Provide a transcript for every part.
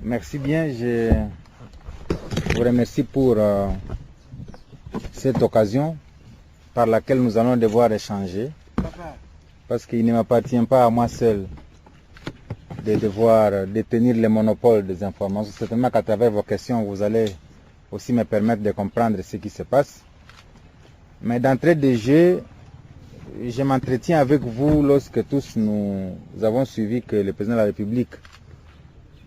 Merci bien. Je vous remercie pour cette occasion par laquelle nous allons devoir échanger. Parce qu'il ne m'appartient pas à moi seul de devoir détenir le monopole des informations. Certainement qu'à travers vos questions, vous allez aussi me permettre de comprendre ce qui se passe. Mais d'entrée de jeu, je m'entretiens avec vous lorsque tous nous avons suivi que le président de la République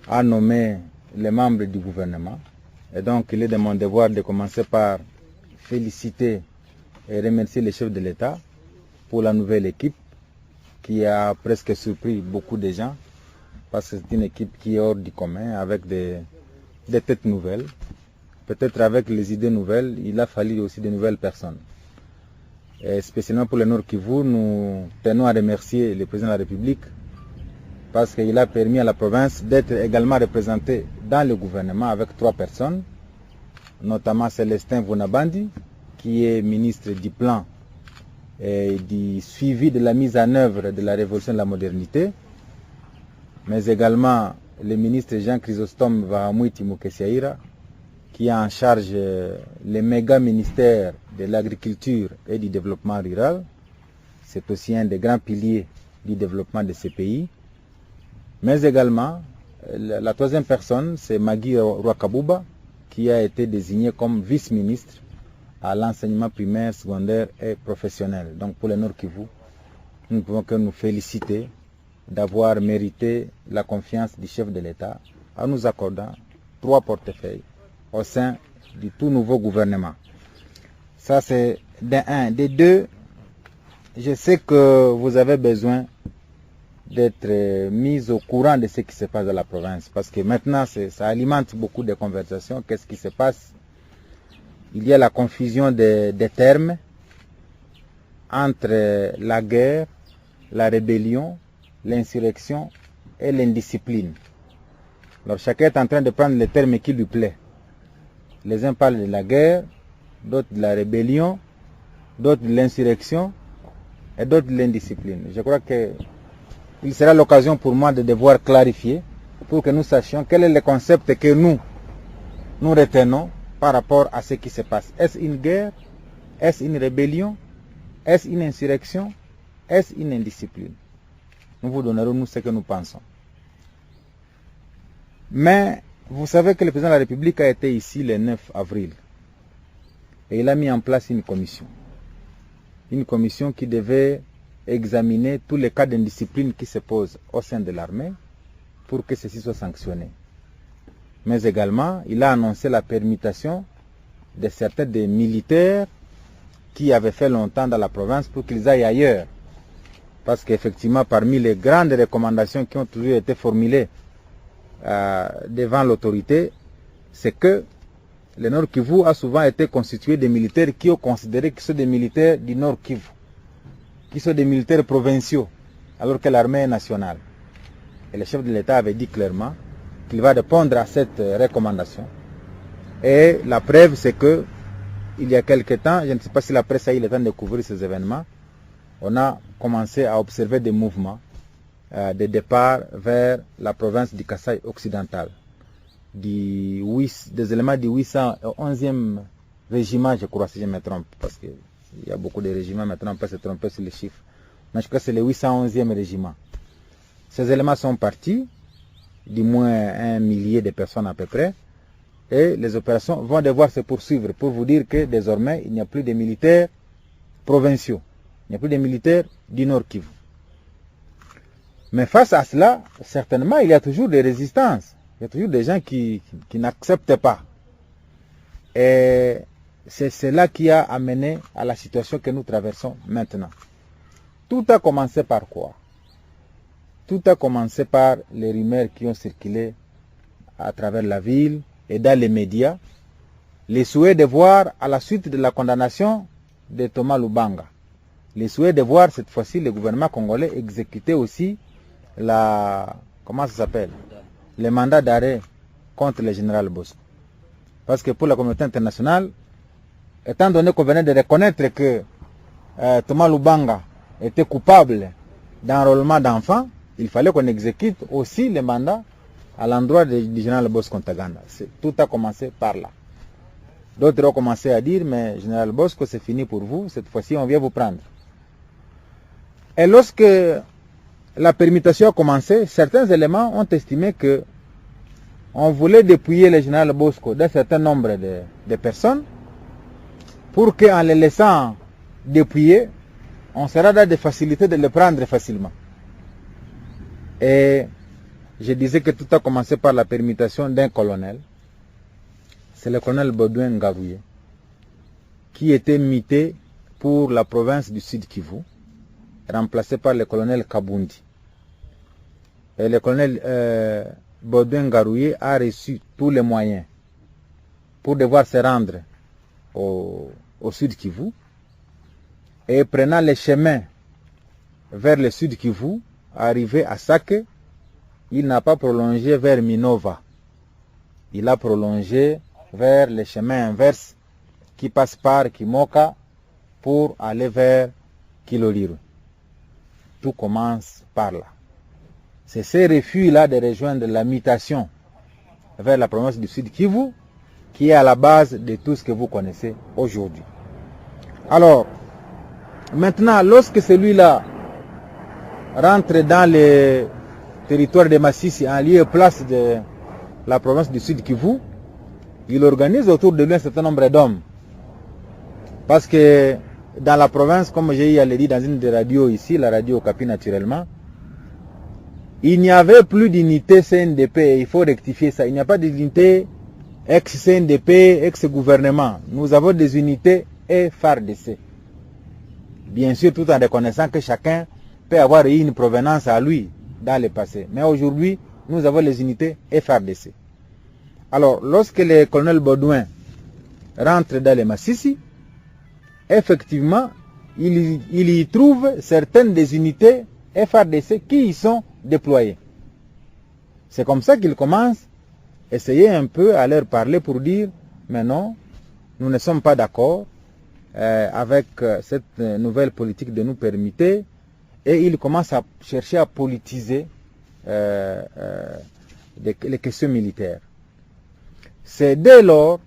a nommé les membres du gouvernement. Et donc, il est de mon devoir de commencer par féliciter et remercier les chefs de l'État pour la nouvelle équipe qui a presque surpris beaucoup de gens parce que c'est une équipe qui est hors du commun avec des têtes nouvelles. Peut-être avec les idées nouvelles, il a fallu aussi de nouvelles personnes. Et spécialement pour le Nord Kivu, nous tenons à remercier le président de la République parce qu'il a permis à la province d'être également représentée dans le gouvernement avec 3 personnes, notamment Célestin Vunabandi, qui est ministre du plan et du suivi de la mise en œuvre de la révolution de la modernité, mais également le ministre Jean Chrysostome Vahamouiti Mukesiaira, qui a en charge le méga ministère de l'agriculture et du développement rural. C'est aussi un des grands piliers du développement de ce pays. Mais également, la 3e personne, c'est Magui Rwakabuba, qui a été désigné comme vice-ministre à l'enseignement primaire, secondaire et professionnel. Donc pour le Nord Kivu, nous ne pouvons que nous féliciter d'avoir mérité la confiance du chef de l'État en nous accordant 3 portefeuilles au sein du tout nouveau gouvernement. Ça c'est d'un. Des 2, je sais que vous avez besoin d'être mis au courant de ce qui se passe dans la province. Parce que maintenant, ça alimente beaucoup de conversations. Qu'est-ce qui se passe? Il y a la confusion des termes entre la guerre, la rébellion, l'insurrection et l'indiscipline. Alors chacun est en train de prendre les termes qui lui plaît. Les uns parlent de la guerre, d'autres de la rébellion, d'autres de l'insurrection et d'autres de l'indiscipline. Je crois que il sera l'occasion pour moi de devoir clarifier pour que nous sachions quel est le concept que nous retenons par rapport à ce qui se passe. Est-ce une guerre? Est-ce une rébellion? Est-ce une insurrection? Est-ce une indiscipline? Nous vous donnerons nous ce que nous pensons. Mais vous savez que le président de la République a été ici le 9 avril et il a mis en place une commission. Une commission qui devait examiner tous les cas d'indiscipline qui se posent au sein de l'armée pour que ceci soit sanctionné. Mais également, il a annoncé la permutation de certains des militaires qui avaient fait longtemps dans la province pour qu'ils aillent ailleurs. Parce qu'effectivement, parmi les grandes recommandations qui ont toujours été formulées devant l'autorité, c'est que le Nord Kivu a souvent été constitué de militaires qui ont considéré que ce sont des militaires du Nord Kivu, qui sont des militaires provinciaux, alors que l'armée est nationale. Et le chef de l'État avait dit clairement qu'il va répondre à cette recommandation. Et la preuve, c'est que il y a quelque temps, je ne sais pas si la presse a eu le temps de couvrir ces événements, on a commencé à observer des mouvements de départ vers la province du Kasaï occidental, des éléments du 811e régiment, je crois, si je me trompe, parce qu'il y a beaucoup de régiments maintenant, on peut se tromper sur les chiffres. Mais je crois que c'est le 811e régiment. Ces éléments sont partis, du moins 1 millier de personnes à peu près, et les opérations vont devoir se poursuivre pour vous dire que désormais, il n'y a plus de militaires provinciaux, il n'y a plus de militaires du Nord Kivu. Mais face à cela, certainement, il y a toujours des résistances. Il y a toujours des gens qui n'acceptent pas. Et c'est cela qui a amené à la situation que nous traversons maintenant. Tout a commencé par quoi? Tout a commencé par les rumeurs qui ont circulé à travers la ville et dans les médias, les souhaits de voir, à la suite de la condamnation de Thomas Lubanga, les souhaits de voir cette fois-ci le gouvernement congolais exécuter aussi le mandat d'arrêt contre le général Bosco. Parce que pour la communauté internationale, étant donné qu'on venait de reconnaître que Thomas Lubanga était coupable d'enrôlement d'enfants, il fallait qu'on exécute aussi le mandat à l'endroit du général Bosco Ntaganda. Tout a commencé par là. D'autres ont commencé à dire, mais général Bosco, c'est fini pour vous, cette fois-ci on vient vous prendre. Et lorsque la permutation a commencé, certains éléments ont estimé que on voulait dépouiller le général Bosco d'un certain nombre de personnes pour qu'en les laissant dépouiller, on sera dans des facilités de le prendre facilement. Et je disais que tout a commencé par la permutation d'un colonel. C'est le colonel Baudouin Ngarouye, qui était muté pour la province du Sud Kivu, remplacé par le colonel Kabundi. Et le colonel Baudouin Ngarouye a reçu tous les moyens pour devoir se rendre au Sud Kivu, et prenant les chemins vers le Sud Kivu, arrivé à Sake, il n'a pas prolongé vers Minova. Il a prolongé vers les chemins inverses qui passent par Kimoka pour aller vers Kiloliro. Tout commence par là. C'est ces refus-là de rejoindre la mutation vers la province du Sud Kivu qui est à la base de tout ce que vous connaissez aujourd'hui. Alors, maintenant, lorsque celui-là rentre dans le territoire de Massissi en lieu et place de la province du Sud Kivu, il organise autour de lui un certain nombre d'hommes. Parce que dans la province, comme j'ai eu à le dire dans une des radios ici, la radio Okapi naturellement, il n'y avait plus d'unité CNDP, il faut rectifier ça. Il n'y a pas d'unité ex-CNDP, ex-gouvernement. Nous avons des unités FARDC. Bien sûr, tout en reconnaissant que chacun peut avoir eu une provenance à lui dans le passé. Mais aujourd'hui, nous avons les unités FARDC. Alors, lorsque le colonel Baudouin rentre dans les Massissi, effectivement, il y trouve certaines des unités FARDC qui y sont déployées. C'est comme ça qu'il commence à essayer un peu à leur parler pour dire, mais non, nous ne sommes pas d'accord avec cette nouvelle politique de nous permuter, et il commence à chercher à politiser les questions militaires. C'est dès lors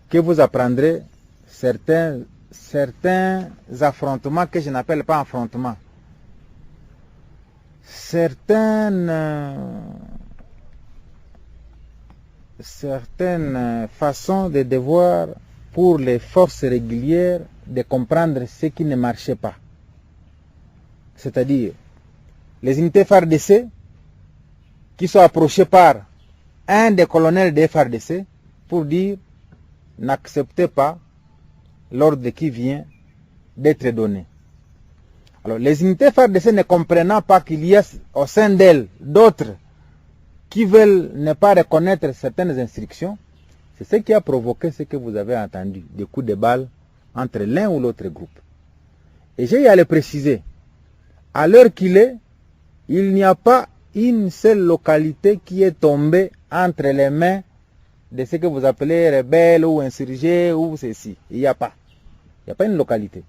que vous apprendrez certains affrontements que je n'appelle pas affrontements. Certaines façons de devoir pour les forces régulières de comprendre ce qui ne marchait pas. C'est-à-dire les unités FARDC qui sont approchées par un des colonels des FARDC pour dire n'acceptez pas l'ordre qui vient d'être donné. Alors les unités FARDC ne comprenant pas qu'il y a au sein d'elles d'autres qui veulent ne pas reconnaître certaines instructions, c'est ce qui a provoqué ce que vous avez entendu, des coups de balle entre l'un ou l'autre groupe. Et j'ai à le préciser, à l'heure qu'il est, il n'y a pas une seule localité qui est tombée entre les mains de ce que vous appelez rebelles ou insurgés ou ceci. Il n'y a pas. Il n'y a pas une localité.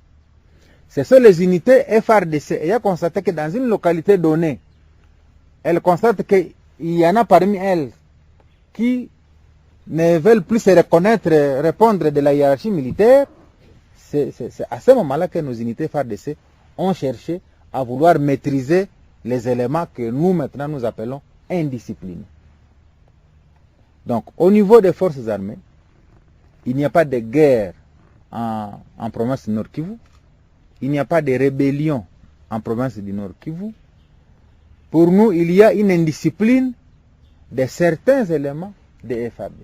Ce sont les unités FARDC. Et il a constaté que dans une localité donnée, elle constate qu'il y en a parmi elles qui ne veulent plus se reconnaître, répondre de la hiérarchie militaire. C'est à ce moment-là que nos unités FARDC ont cherché à vouloir maîtriser les éléments que nous maintenant nous appelons indisciplinés. Donc au niveau des forces armées, il n'y a pas de guerre en province du Nord Kivu, il n'y a pas de rébellion en province du Nord Kivu. Pour nous, il y a une indiscipline de certains éléments de FARDC.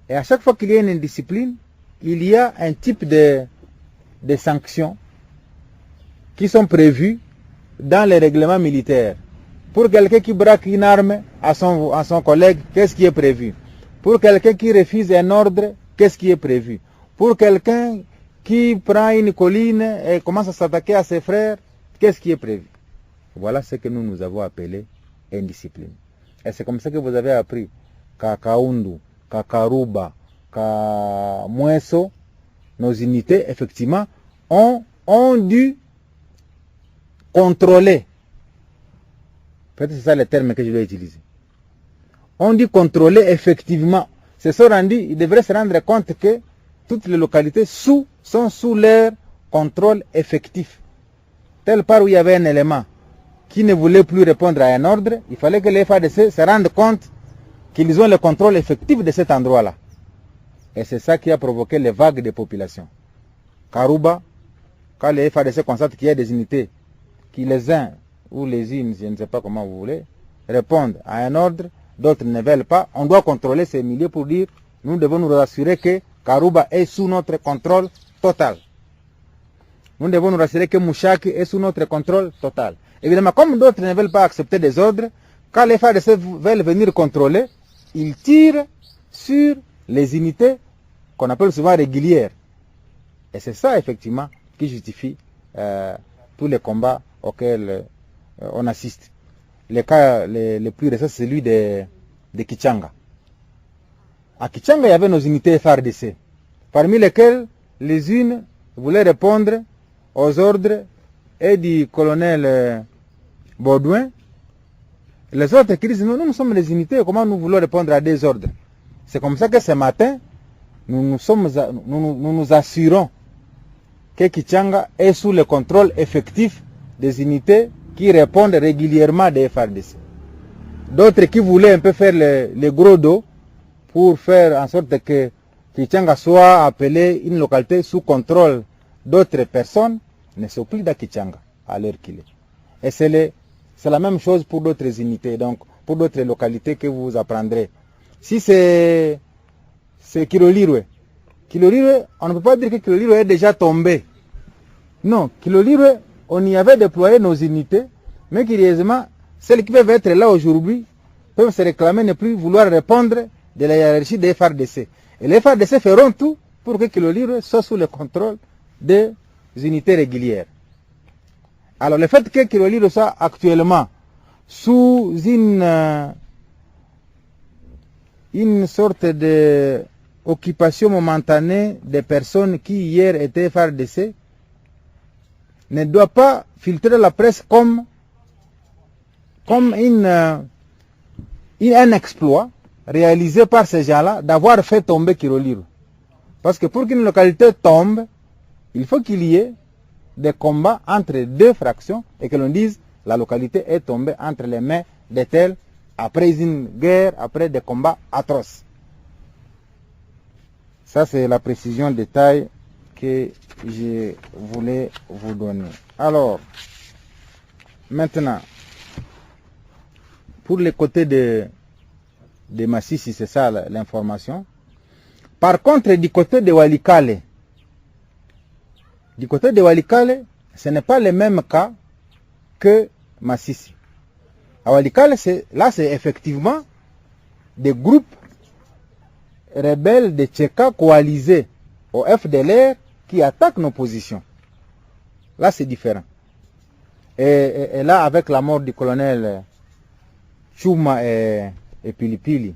Et à chaque fois qu'il y a une indiscipline, il y a un type de sanctions qui sont prévues dans les règlements militaires. Pour quelqu'un qui braque une arme à son collègue, qu'est-ce qui est prévu? Pour quelqu'un qui refuse un ordre, qu'est-ce qui est prévu? Pour quelqu'un qui prend une colline et commence à s'attaquer à ses frères, qu'est-ce qui est prévu? Voilà ce que nous avons appelé indiscipline. Et c'est comme ça que vous avez appris qu'à Kaundu, qu'à Karuba, qu'à Mweso, nos unités, effectivement, ont dû contrôler. Peut-être c'est ça le terme que je vais utiliser. On dit contrôler effectivement. Se sont rendus, ils devraient se rendre compte que toutes les localités sont sous leur contrôle effectif. Telle part où il y avait un élément qui ne voulait plus répondre à un ordre, il fallait que les FARDC se rendent compte qu'ils ont le contrôle effectif de cet endroit-là. Et c'est ça qui a provoqué les vagues de population. Karouba, quand les FARDC constatent qu'il y a des unités qui les uns ou les unes, je ne sais pas comment vous voulez, répondent à un ordre, d'autres ne veulent pas, on doit contrôler ces milieux pour dire, nous devons nous assurer que Karouba est sous notre contrôle total. Nous devons nous assurer que Mouchaki est sous notre contrôle total. Évidemment, comme d'autres ne veulent pas accepter des ordres, quand les FARDC veulent venir contrôler, ils tirent sur les unités qu'on appelle souvent régulières. Et c'est ça, effectivement, qui justifie tous les combats auxquels on assiste. Le cas le plus récent, c'est celui de Kichanga. À Kichanga, il y avait nos unités FARDC, parmi lesquelles les unes voulaient répondre aux ordres et du colonel Baudouin. Les autres qui disent, nous sommes les unités, comment nous voulons répondre à des ordres? C'est comme ça que ce matin, nous nous assurons que Kichanga est sous le contrôle effectif des unités qui répondent régulièrement des FARDC. D'autres qui voulaient un peu faire le gros dos pour faire en sorte que Kichanga soit appelé une localité sous contrôle d'autres personnes, ne sont plus dans Kichanga à l'heure qu'il est. Et c'est la même chose pour d'autres unités, donc pour d'autres localités que vous apprendrez. Si c'est Kilolirwe, on ne peut pas dire que Kilolirwe est déjà tombé. Non, Kilolirwe, on y avait déployé nos unités, mais curieusement, celles qui peuvent être là aujourd'hui peuvent se réclamer ne plus vouloir répondre de la hiérarchie des FARDC. Et les FARDC feront tout pour que Kilolirwe soit sous le contrôle des unités régulières. Alors le fait que Kilolirwe soit actuellement sous une sorte de occupation momentanée des personnes qui hier étaient FARDC ne doit pas filtrer la presse comme un exploit réalisé par ces gens-là d'avoir fait tomber Kilolirwe. Parce que pour qu'une localité tombe, il faut qu'il y ait des combats entre deux fractions et que l'on dise la localité est tombée entre les mains de tels après une guerre, après des combats atroces. Ça, c'est la précision détail que je voulais vous donner. Alors, maintenant, pour les côtés de Massissi, c'est ça l'information. Par contre, du côté de Walikale, ce n'est pas le même cas que Massissi. À Walikale, là, c'est effectivement des groupes rebelles de Tcheka coalisés au FDLR qui attaquent nos positions. Là, c'est différent. Et là, avec la mort du colonel Chouma et Pilipili,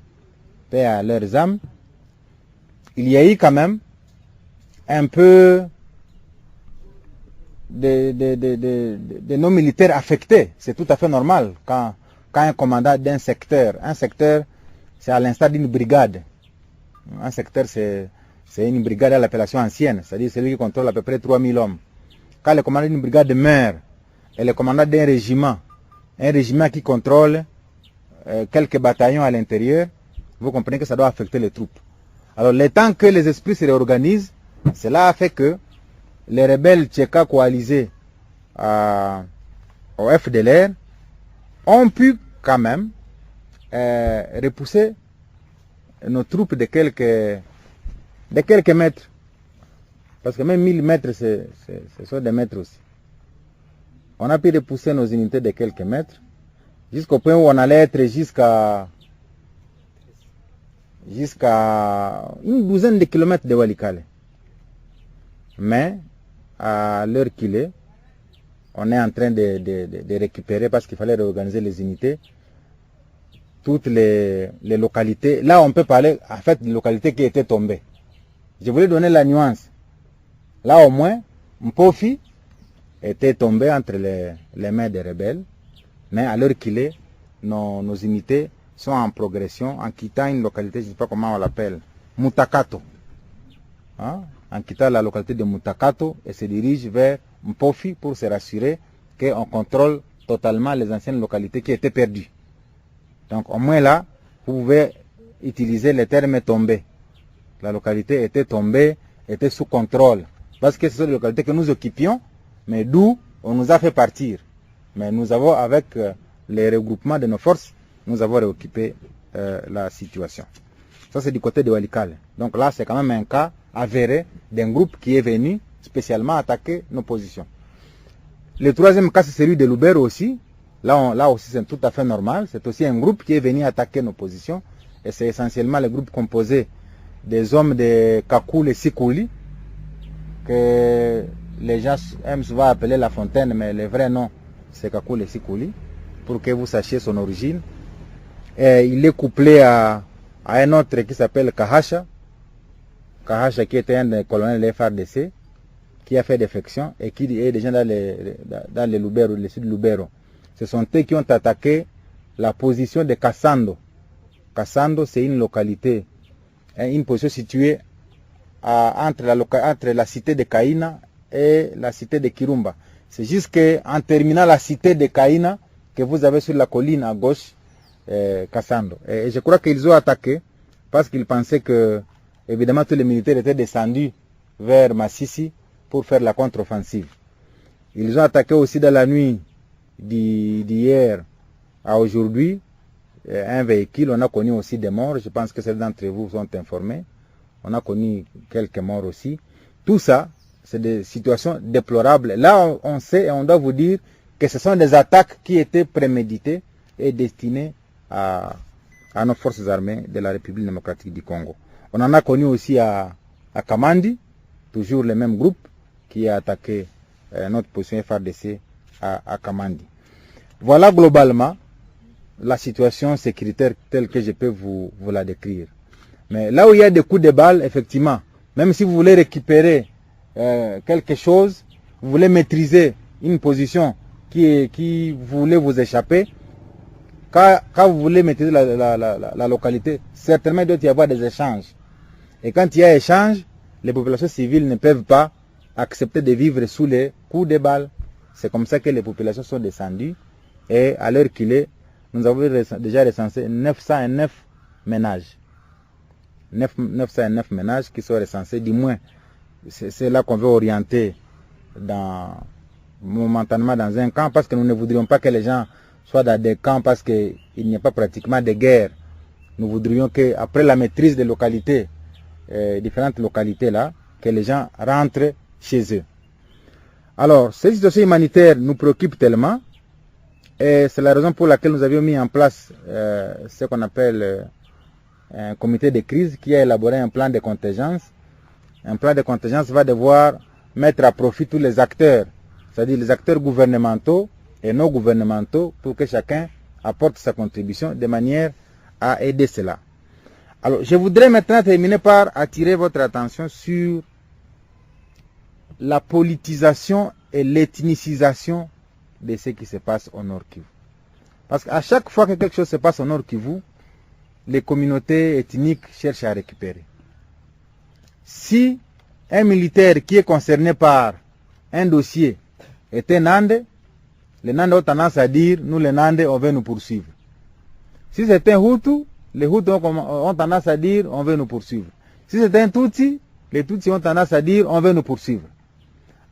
paix à leurs âmes, il y a eu quand même un peu de non-militaires affectés. C'est tout à fait normal quand un commandant d'un secteur, c'est à l'instar d'une brigade. Un secteur, c'est une brigade à l'appellation ancienne, c'est-à-dire celui qui contrôle à peu près 3000 hommes. Quand le commandant d'une brigade meurt, et le commandant d'un régiment, un régiment qui contrôle quelques bataillons à l'intérieur, vous comprenez que ça doit affecter les troupes. Alors, le temps que les esprits se réorganisent, cela a fait que les rebelles tchékas coalisés au FDLR ont pu quand même repousser nos troupes de quelques mètres. Parce que même 1000 mètres, ce sont des mètres aussi. On a pu repousser nos unités de quelques mètres jusqu'au point où on allait être jusqu'à une douzaine de kilomètres de Walikale. Mais à l'heure qu'il est, on est en train de récupérer, parce qu'il fallait réorganiser les unités, toutes les localités. Là, on peut parler en fait de localités qui étaient tombées. Je voulais donner la nuance. Là, au moins, Mpofi était tombé entre les mains des rebelles, mais à l'heure qu'il est, nos unités sont en progression en quittant une localité, je ne sais pas comment on l'appelle, Mutakato. Hein? En quittant la localité de Mutakato et se dirigent vers Mpofi pour se rassurer qu'on contrôle totalement les anciennes localités qui étaient perdues. Donc au moins là, vous pouvez utiliser le terme tombé. La localité était tombée, était sous contrôle. Parce que ce sont des localités que nous occupions, mais d'où on nous a fait partir. Mais nous avons, avec les regroupements de nos forces, nous avons réoccupé la situation. Ça, c'est du côté de Walikale. Donc là, c'est quand même un cas avéré d'un groupe qui est venu spécialement attaquer nos positions. Le troisième cas, c'est celui de Lubero aussi. Là aussi, c'est tout à fait normal. C'est aussi un groupe qui est venu attaquer nos positions. Et c'est essentiellement le groupe composé des hommes de Kakul et Sikuli, que les gens aiment souvent appeler La Fontaine, mais le vrai nom, c'est Kakul et Sikuli, pour que vous sachiez son origine. Et il est couplé à un autre qui s'appelle Kahasha. Kahasha qui était un des colonels de FRDC, qui a fait défection et qui est déjà dans le Lubero, le sud de Lubero. Ce sont eux qui ont attaqué la position de Kassando. Kassando, c'est une localité, une position située entre la cité de Kaina et la cité de Kirumba. C'est juste qu'en terminant la cité de Kaina, que vous avez sur la colline à gauche, Kassando. Et je crois qu'ils ont attaqué parce qu'ils pensaient que, évidemment, tous les militaires étaient descendus vers Massissi pour faire la contre-offensive. Ils ont attaqué aussi dans la nuit d'hier à aujourd'hui un véhicule. On a connu aussi des morts. Je pense que certains d'entre vous sont informés. On a connu quelques morts aussi. Tout ça, c'est des situations déplorables. Là, on sait et on doit vous dire que ce sont des attaques qui étaient préméditées et destinées à nos forces armées de la République démocratique du Congo. On en a connu aussi à Kamandi, toujours le même groupe qui a attaqué notre position FRDC à Kamandi. Voilà globalement la situation sécuritaire telle que je peux vous la décrire. Mais là où il y a des coups de balle, effectivement, même si vous voulez récupérer quelque chose, vous voulez maîtriser une position qui voulait vous échapper, quand vous voulez maîtriser la localité, certainement il doit y avoir des échanges. Et quand il y a échange, les populations civiles ne peuvent pas accepter de vivre sous les coups de balles. C'est comme ça que les populations sont descendues. Et à l'heure qu'il est, nous avons déjà recensé 909 ménages. 909 ménages qui sont recensés, du moins. C'est là qu'on veut orienter momentanément dans un camp, parce que nous ne voudrions pas que les gens soient dans des camps parce qu'il n'y a pas pratiquement de guerre. Nous voudrions qu'après la maîtrise des localités, différentes localités là, que les gens rentrent chez eux. Alors, cette situation humanitaire nous préoccupe tellement, et c'est la raison pour laquelle nous avions mis en place ce qu'on appelle un comité de crise qui a élaboré un plan de contingence. Un plan de contingence va devoir mettre à profit tous les acteurs, c'est-à-dire les acteurs gouvernementaux et non gouvernementaux, pour que chacun apporte sa contribution de manière à aider cela. Alors, je voudrais maintenant terminer par attirer votre attention sur la politisation et l'ethnicisation de ce qui se passe au Nord Kivu. Parce qu'à chaque fois que quelque chose se passe au Nord Kivu, les communautés ethniques cherchent à récupérer. Si un militaire qui est concerné par un dossier est un Nande, les Nandes ont tendance à dire, nous les Nandes, on veut nous poursuivre. Si c'est un Hutu, les Hutus ont tendance à dire, on veut nous poursuivre. Si c'est un Tutsi, les Tutsis ont tendance à dire, on veut nous poursuivre.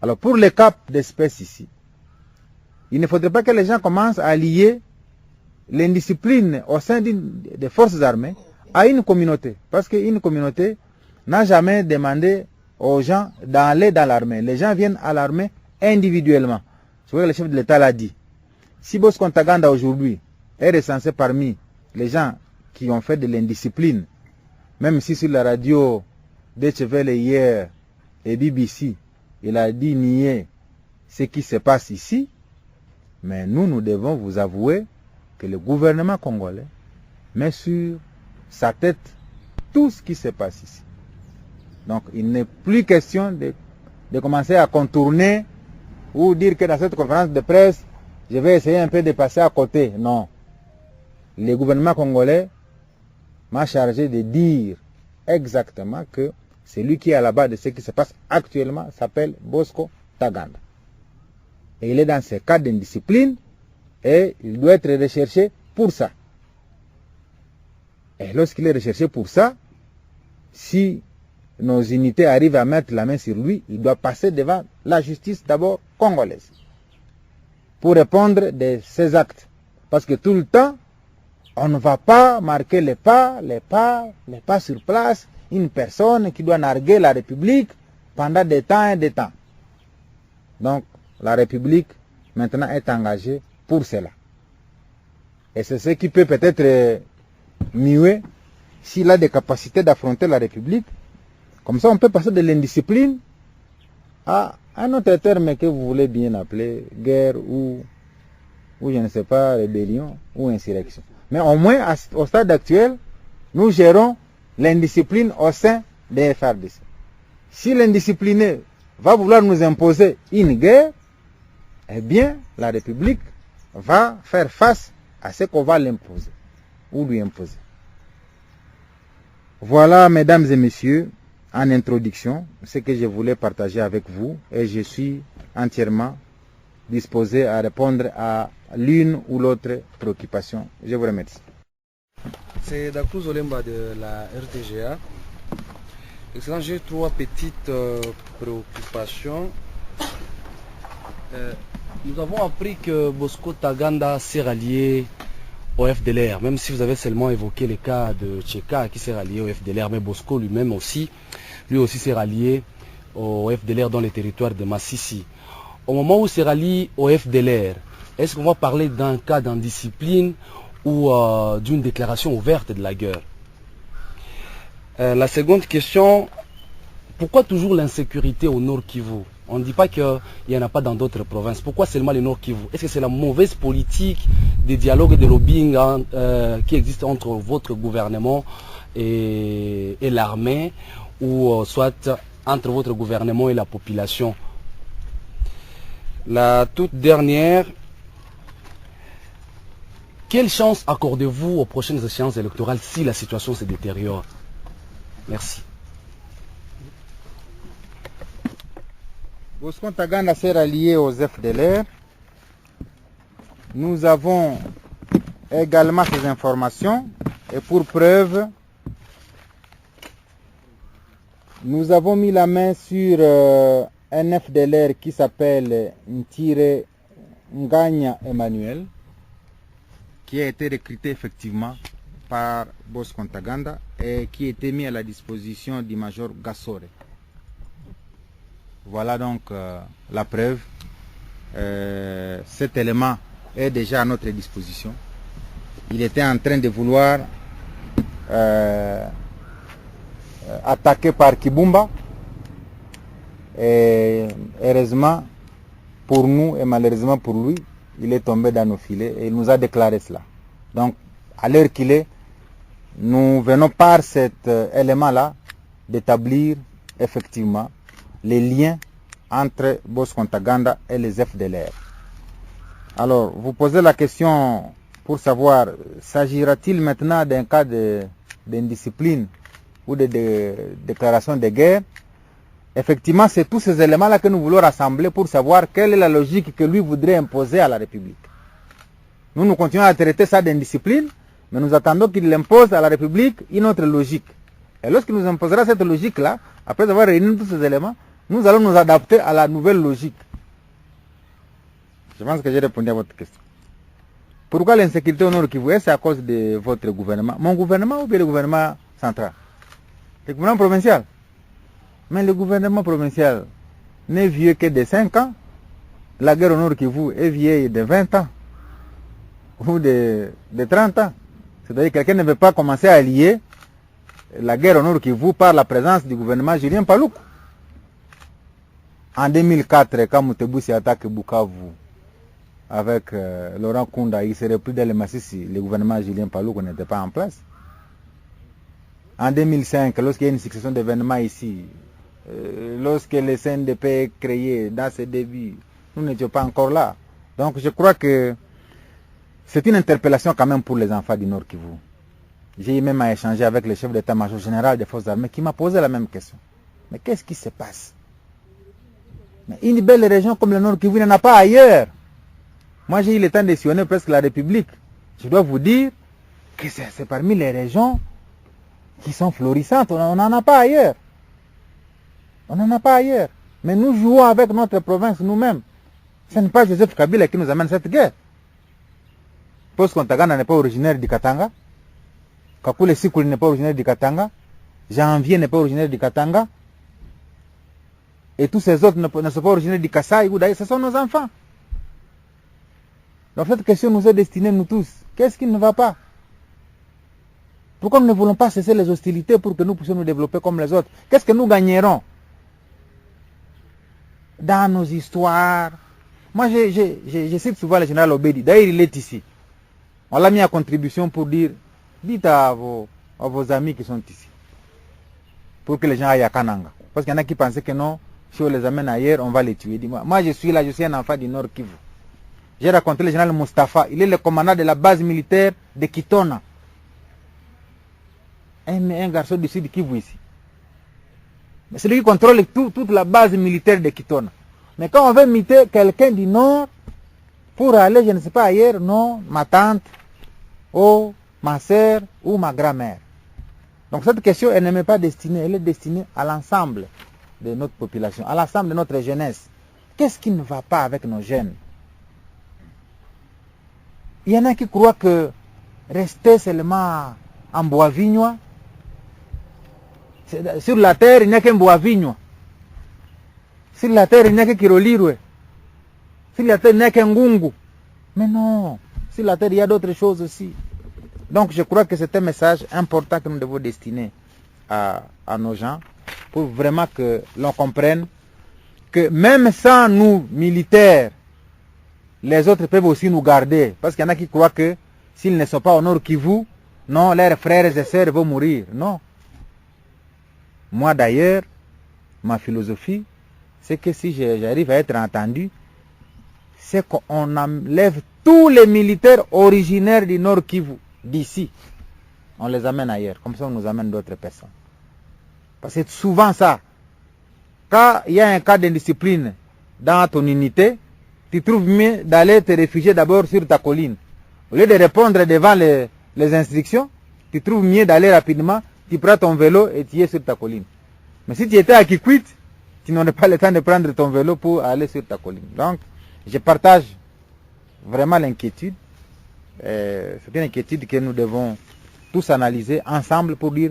Alors pour les cas d'espèces ici, il ne faudrait pas que les gens commencent à lier l'indiscipline au sein des forces armées à une communauté. Parce qu'une communauté n'a jamais demandé aux gens d'aller dans l'armée. Les gens viennent à l'armée individuellement. C'est vrai que le chef de l'État l'a dit. Si Bosco Ntaganda aujourd'hui est recensé parmi les gens qui ont fait de l'indiscipline, même si sur la radio Deutsche hier et BBC, il a dit nier ce qui se passe ici, mais nous devons vous avouer que le gouvernement congolais met sur sa tête tout ce qui se passe ici. Donc il n'est plus question de commencer à contourner ou dire que dans cette conférence de presse, je vais essayer un peu de passer à côté. Non. le gouvernement congolais m'a chargé de dire exactement que celui qui est à la base de ce qui se passe actuellement s'appelle Bosco Ntaganda. Et il est dans ce cas d'indiscipline et il doit être recherché pour ça. Et lorsqu'il est recherché pour ça, si nos unités arrivent à mettre la main sur lui, il doit passer devant la justice d'abord congolaise pour répondre de ses actes. Parce que tout le temps, on ne va pas marquer les pas sur place, une personne qui doit narguer la République pendant des temps et des temps. Donc, la République, maintenant, est engagée pour cela. Et c'est ce qui peut peut-être muer s'il a des capacités d'affronter la République. Comme ça, on peut passer de l'indiscipline à un autre terme que vous voulez bien appeler guerre ou je ne sais pas, rébellion ou insurrection. Mais au moins, au stade actuel, nous gérons l'indiscipline au sein des FARDC. Si l'indiscipliné va vouloir nous imposer une guerre, eh bien, la République va faire face à ce qu'on va l'imposer ou lui imposer. Voilà, mesdames et messieurs, en introduction, ce que je voulais partager avec vous et je suis entièrement disposé à répondre à l'une ou l'autre préoccupation. Je vous remercie. C'est Dakou Zolemba de la RTGA. Excellent, j'ai trois petites préoccupations. Nous avons appris que Bosco Ntaganda s'est rallié au FDLR, même si vous avez seulement évoqué le cas de Tcheka qui s'est rallié au FDLR, mais Bosco lui-même aussi, s'est rallié au FDLR dans les territoires de Massissi. Au moment où il s'est rallié au FDLR, est-ce qu'on va parler d'un cas d'indiscipline ou d'une déclaration ouverte de la guerre? La seconde question, pourquoi toujours l'insécurité au Nord Kivu? On ne dit pas qu'il n'y en a pas dans d'autres provinces. Pourquoi seulement le Nord Kivu? Est-ce que c'est la mauvaise politique de dialogue et de lobbying qui existe entre votre gouvernement et l'armée, ou soit entre votre gouvernement et la population? La toute dernière, quelle chance accordez-vous aux prochaines échéances électorales si la situation se détériore? Merci. Bosco Ntaganda s'est rallié aux FDLR. Nous avons également ces informations et pour preuve, nous avons mis la main sur un FDLR qui s'appelle Ntire Nganya Emmanuel, qui a été recruté effectivement par Bosco Ntaganda et qui a été mis à la disposition du major Gassore. Voilà donc la preuve. Cet élément est déjà à notre disposition. Il était en train de vouloir attaquer par Kibumba. Et heureusement pour nous et malheureusement pour lui, il est tombé dans nos filets et il nous a déclaré cela. Donc, à l'heure qu'il est, nous venons par cet élément-là d'établir effectivement les liens entre Bosco Ntaganda et les FDLR. Alors, vous posez la question pour savoir, s'agira-t-il maintenant d'un cas d'indiscipline ou de déclaration de guerre? Effectivement, c'est tous ces éléments-là que nous voulons rassembler pour savoir quelle est la logique que lui voudrait imposer à la République. Nous continuons à traiter ça d'indiscipline, mais nous attendons qu'il impose à la République une autre logique. Et lorsqu'il nous imposera cette logique-là, après avoir réuni tous ces éléments, nous allons nous adapter à la nouvelle logique. Je pense que j'ai répondu à votre question. Pourquoi l'insécurité au Nord Kivu? C'est à cause de votre gouvernement. Mon gouvernement ou bien le gouvernement central? Le gouvernement provincial. Mais le gouvernement provincial n'est vieux que de 5 ans. La guerre au Nord Kivu est vieille de 20 ans. Ou de 30 ans. C'est-à-dire que quelqu'un ne veut pas commencer à lier la guerre au Nord Kivu par la présence du gouvernement Julien Paluku. En 2004, quand Moutebousi attaque Bukavu avec Laurent Kunda, il serait plus dans le Massissi, le gouvernement Julien Paluku n'était pas en place. En 2005, lorsqu'il y a une succession d'événements ici, lorsque le CNDP est créé dans ses débuts, nous n'étions pas encore là. Donc je crois que c'est une interpellation quand même pour les enfants du Nord Kivu. J'ai eu même à échanger avec le chef d'état-major général des forces armées qui m'a posé la même question. Mais qu'est-ce qui se passe? Mais une belle région comme le Nord Kivu, il n'y en a pas ailleurs. Moi, j'ai eu le temps de sillonner presque la République. Je dois vous dire que c'est parmi les régions qui sont florissantes. On n'en a pas ailleurs. On n'en a pas ailleurs. Mais nous jouons avec notre province nous-mêmes. Ce n'est pas Joseph Kabila qui nous amène cette guerre. Post Kontaganda n'est pas originaire du Katanga. Kakule Sikuli n'est pas originaire du Katanga. Janvier n'est pas originaire du Katanga. Et tous ces autres ne sont pas originaires du Kasaï ou d'ailleurs, ce sont nos enfants. Donc cette question nous est destinée, nous tous. Qu'est-ce qui ne va pas? Pourquoi nous ne voulons pas cesser les hostilités pour que nous puissions nous développer comme les autres? Qu'est-ce que nous gagnerons dans nos histoires? Moi, je cite souvent le général Obedi. D'ailleurs, il est ici. On l'a mis à contribution pour dire, dites à vos amis qui sont ici, pour que les gens aillent à Kananga. Parce qu'il y en a qui pensaient que non, si on les amène ailleurs, on va les tuer. Dis-moi, moi je suis là, je suis un enfant du Nord Kivu. J'ai raconté le général Mustafa, il est le commandant de la base militaire de Kitona. Un garçon du sud Kivu ici. Mais c'est lui qui contrôle toute la base militaire de Kitona. Mais quand on veut imiter quelqu'un du Nord, pour aller, je ne sais pas ailleurs, non, ma tante, ou ma soeur, ou ma grand-mère. Donc cette question, elle n'est même pas destinée, elle est destinée à l'ensemble de notre population, à l'ensemble de notre jeunesse. Qu'est-ce qui ne va pas avec nos jeunes? Il y en a qui croient que rester seulement en Bois-Vignois, sur la terre, il n'y a qu'un Bois-Vignois. Sur la terre, il n'y a que Kirolirwe. Sur la terre, il n'y a qu'un Ngungu. Mais non, sur la terre, il y a d'autres choses aussi. Donc je crois que c'est un message important que nous devons destiner à nos gens, pour vraiment que l'on comprenne que même sans nous, militaires, les autres peuvent aussi nous garder. Parce qu'il y en a qui croient que s'ils ne sont pas au Nord Kivu, non, leurs frères et sœurs vont mourir. Non. Moi d'ailleurs, ma philosophie, c'est que si j'arrive à être entendu, c'est qu'on enlève tous les militaires originaires du Nord Kivu, d'ici. On les amène ailleurs. Comme ça, on nous amène d'autres personnes. Parce que c'est souvent ça. Quand il y a un cas d'indiscipline dans ton unité, tu trouves mieux d'aller te réfugier d'abord sur ta colline. Au lieu de répondre devant les instructions, tu trouves mieux d'aller rapidement, tu prends ton vélo et tu es sur ta colline. Mais si tu étais à Kikwit, tu n'aurais pas le temps de prendre ton vélo pour aller sur ta colline. Donc, je partage vraiment l'inquiétude. C'est une inquiétude que nous devons tous analyser ensemble pour dire,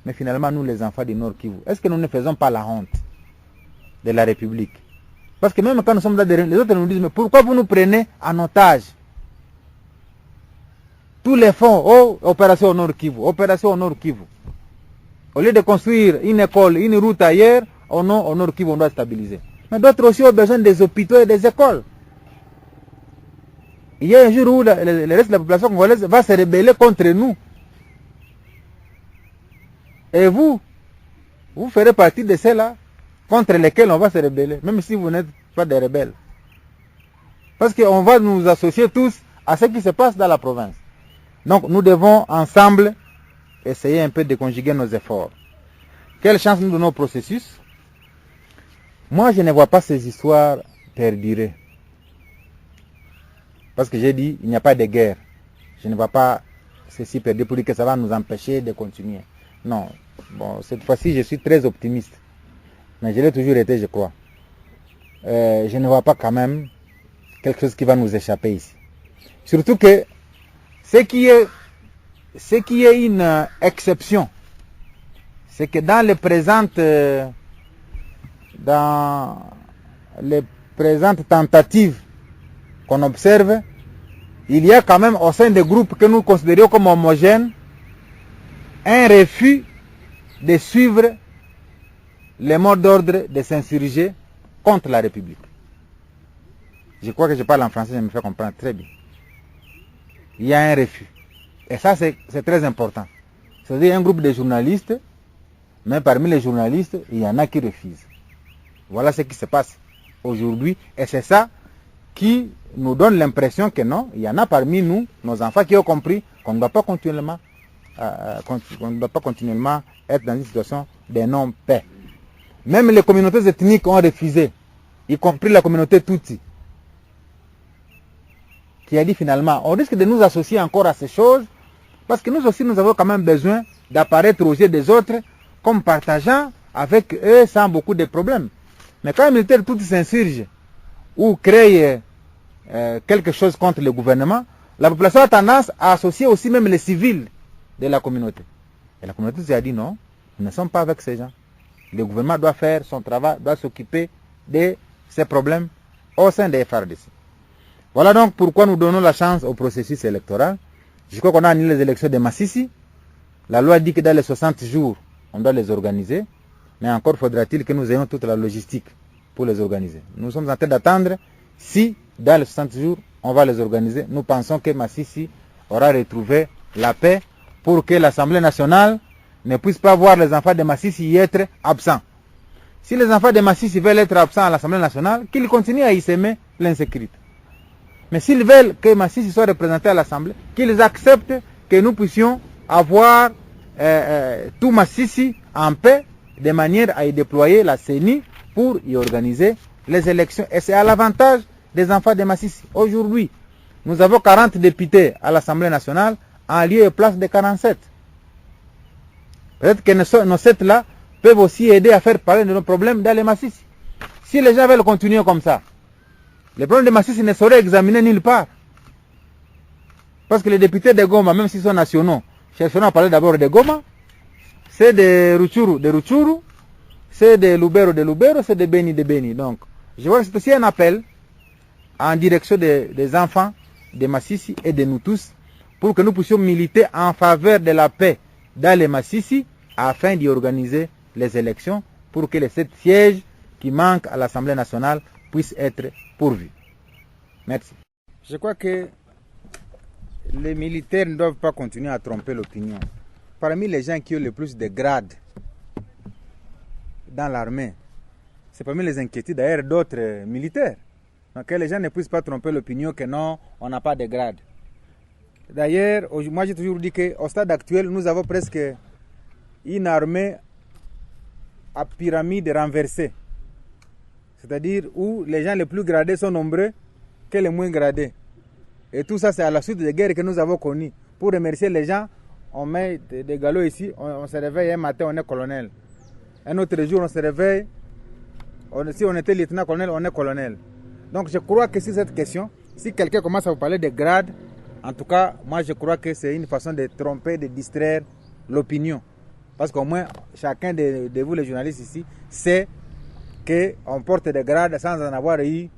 mais finalement, nous les enfants du Nord Kivu, est-ce que nous ne faisons pas la honte de la République? Parce que même quand nous sommes là, les autres nous disent, mais pourquoi vous nous prenez en otage? Tous les fonds, oh, opération au Nord Kivu, opération au Nord Kivu. Au lieu de construire une école, une route ailleurs, au Nord Kivu, on doit stabiliser. Mais d'autres aussi ont besoin des hôpitaux et des écoles. Il y a un jour où le reste de la population congolaise va se rebeller contre nous. Et vous ferez partie de ceux-là contre lesquels on va se rebeller, même si vous n'êtes pas des rebelles. Parce qu'on va nous associer tous à ce qui se passe dans la province. Donc nous devons ensemble essayer un peu de conjuguer nos efforts. Quelle chance nous donnons au processus? Moi, je ne vois pas ces histoires perdurer. Parce que j'ai dit, il n'y a pas de guerre. Je ne vois pas ceci perdurer pour dire que ça va nous empêcher de continuer. Non. Bon, cette fois-ci, je suis très optimiste. Mais je l'ai toujours été, je crois. Je ne vois pas quand même quelque chose qui va nous échapper ici. Surtout que ce qui est une exception, c'est que dans les présentes tentatives qu'on observe, il y a quand même au sein des groupes que nous considérons comme homogènes un refus de suivre les mots d'ordre de s'insurger contre la République. Je crois que je parle en français, je me fais comprendre très bien. Il y a un refus. Et ça, c'est très important. C'est-à-dire un groupe de journalistes, mais parmi les journalistes, il y en a qui refusent. Voilà ce qui se passe aujourd'hui. Et c'est ça qui nous donne l'impression que non, il y en a parmi nous, nos enfants qui ont compris qu'on ne doit pas continuellement, être dans une situation de non-paix. Même les communautés ethniques ont refusé, y compris la communauté Tutsi, qui a dit finalement, on risque de nous associer encore à ces choses, parce que nous aussi, nous avons quand même besoin d'apparaître aux yeux des autres comme partageant avec eux sans beaucoup de problèmes. Mais quand les militaires Tutsi s'insurgent ou créent quelque chose contre le gouvernement, la population a tendance à associer aussi même les civils de la communauté. Et la communauté a dit non, nous ne sommes pas avec ces gens. Le gouvernement doit faire son travail, doit s'occuper de ces problèmes au sein des FARDC. Voilà donc pourquoi nous donnons la chance au processus électoral. Je crois qu'on a annulé les élections de Massissi. La loi dit que dans les 60 jours, on doit les organiser. Mais encore faudra-t-il que nous ayons toute la logistique pour les organiser. Nous sommes en train d'attendre si, dans les 60 jours, on va les organiser. Nous pensons que Massissi aura retrouvé la paix pour que l'Assemblée nationale ne puisse pas voir les enfants de Massissi y être absents. Si les enfants de Massissi veulent être absents à l'Assemblée nationale, qu'ils continuent à y semer l'insécurité. Mais s'ils veulent que Massissi soit représenté à l'Assemblée, qu'ils acceptent que nous puissions avoir tout Massissi en paix, de manière à y déployer la CENI pour y organiser les élections. Et c'est à l'avantage des enfants de Massissi. Aujourd'hui, nous avons 40 députés à l'Assemblée nationale en lieu et place de 47. Peut-être que nos 7 là peuvent aussi aider à faire parler de nos problèmes dans les Massissi. Si les gens veulent continuer comme ça, les problèmes de Massissi ne seraient examinés nulle part. Parce que les députés de Goma, même s'ils sont nationaux, chercheront à parler d'abord de Goma, c'est de Rutshuru, c'est de Lubero, c'est de Beni. Donc, je vois que c'est aussi un appel en direction des enfants de Massissi et de nous tous, pour que nous puissions militer en faveur de la paix dans les Massissi, afin d'y organiser les élections, pour que les 7 sièges qui manquent à l'Assemblée nationale puissent être pourvus. Merci. Je crois que les militaires ne doivent pas continuer à tromper l'opinion. Parmi les gens qui ont le plus de grades dans l'armée, c'est parmi les inquiétudes d'ailleurs d'autres militaires. Donc que les gens ne puissent pas tromper l'opinion que non, on n'a pas de grade. D'ailleurs, moi j'ai toujours dit qu'au stade actuel, nous avons presque une armée à pyramide renversée. C'est-à-dire où les gens les plus gradés sont nombreux que les moins gradés. Et tout ça, c'est à la suite des guerres que nous avons connues. Pour remercier les gens, on met des galops ici, on se réveille un matin, on est colonel. Un autre jour, on se réveille, si on était lieutenant-colonel, on est colonel. Donc je crois que sur cette question, si quelqu'un commence à vous parler de grades, en tout cas, moi je crois que c'est une façon de tromper, de distraire l'opinion. Parce qu'au moins, chacun de vous, les journalistes ici, sait qu'on porte des grades sans en avoir eu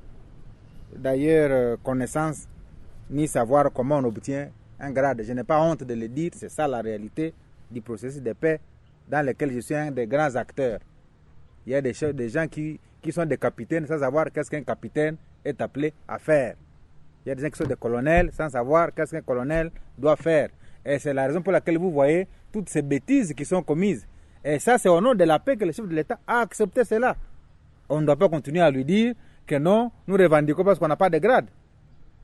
d'ailleurs connaissance, ni savoir comment on obtient un grade. Je n'ai pas honte de le dire, c'est ça la réalité du processus de paix dans lequel je suis un des grands acteurs. Il y a des gens qui sont des capitaines sans savoir qu'est-ce qu'un capitaine est appelé à faire. Il y a des gens qui sont des colonels sans savoir qu'est-ce qu'un colonel doit faire. Et c'est la raison pour laquelle vous voyez toutes ces bêtises qui sont commises. Et ça, c'est au nom de la paix que le chef de l'État a accepté cela. On ne doit pas continuer à lui dire que non, nous revendiquons parce qu'on n'a pas de grade.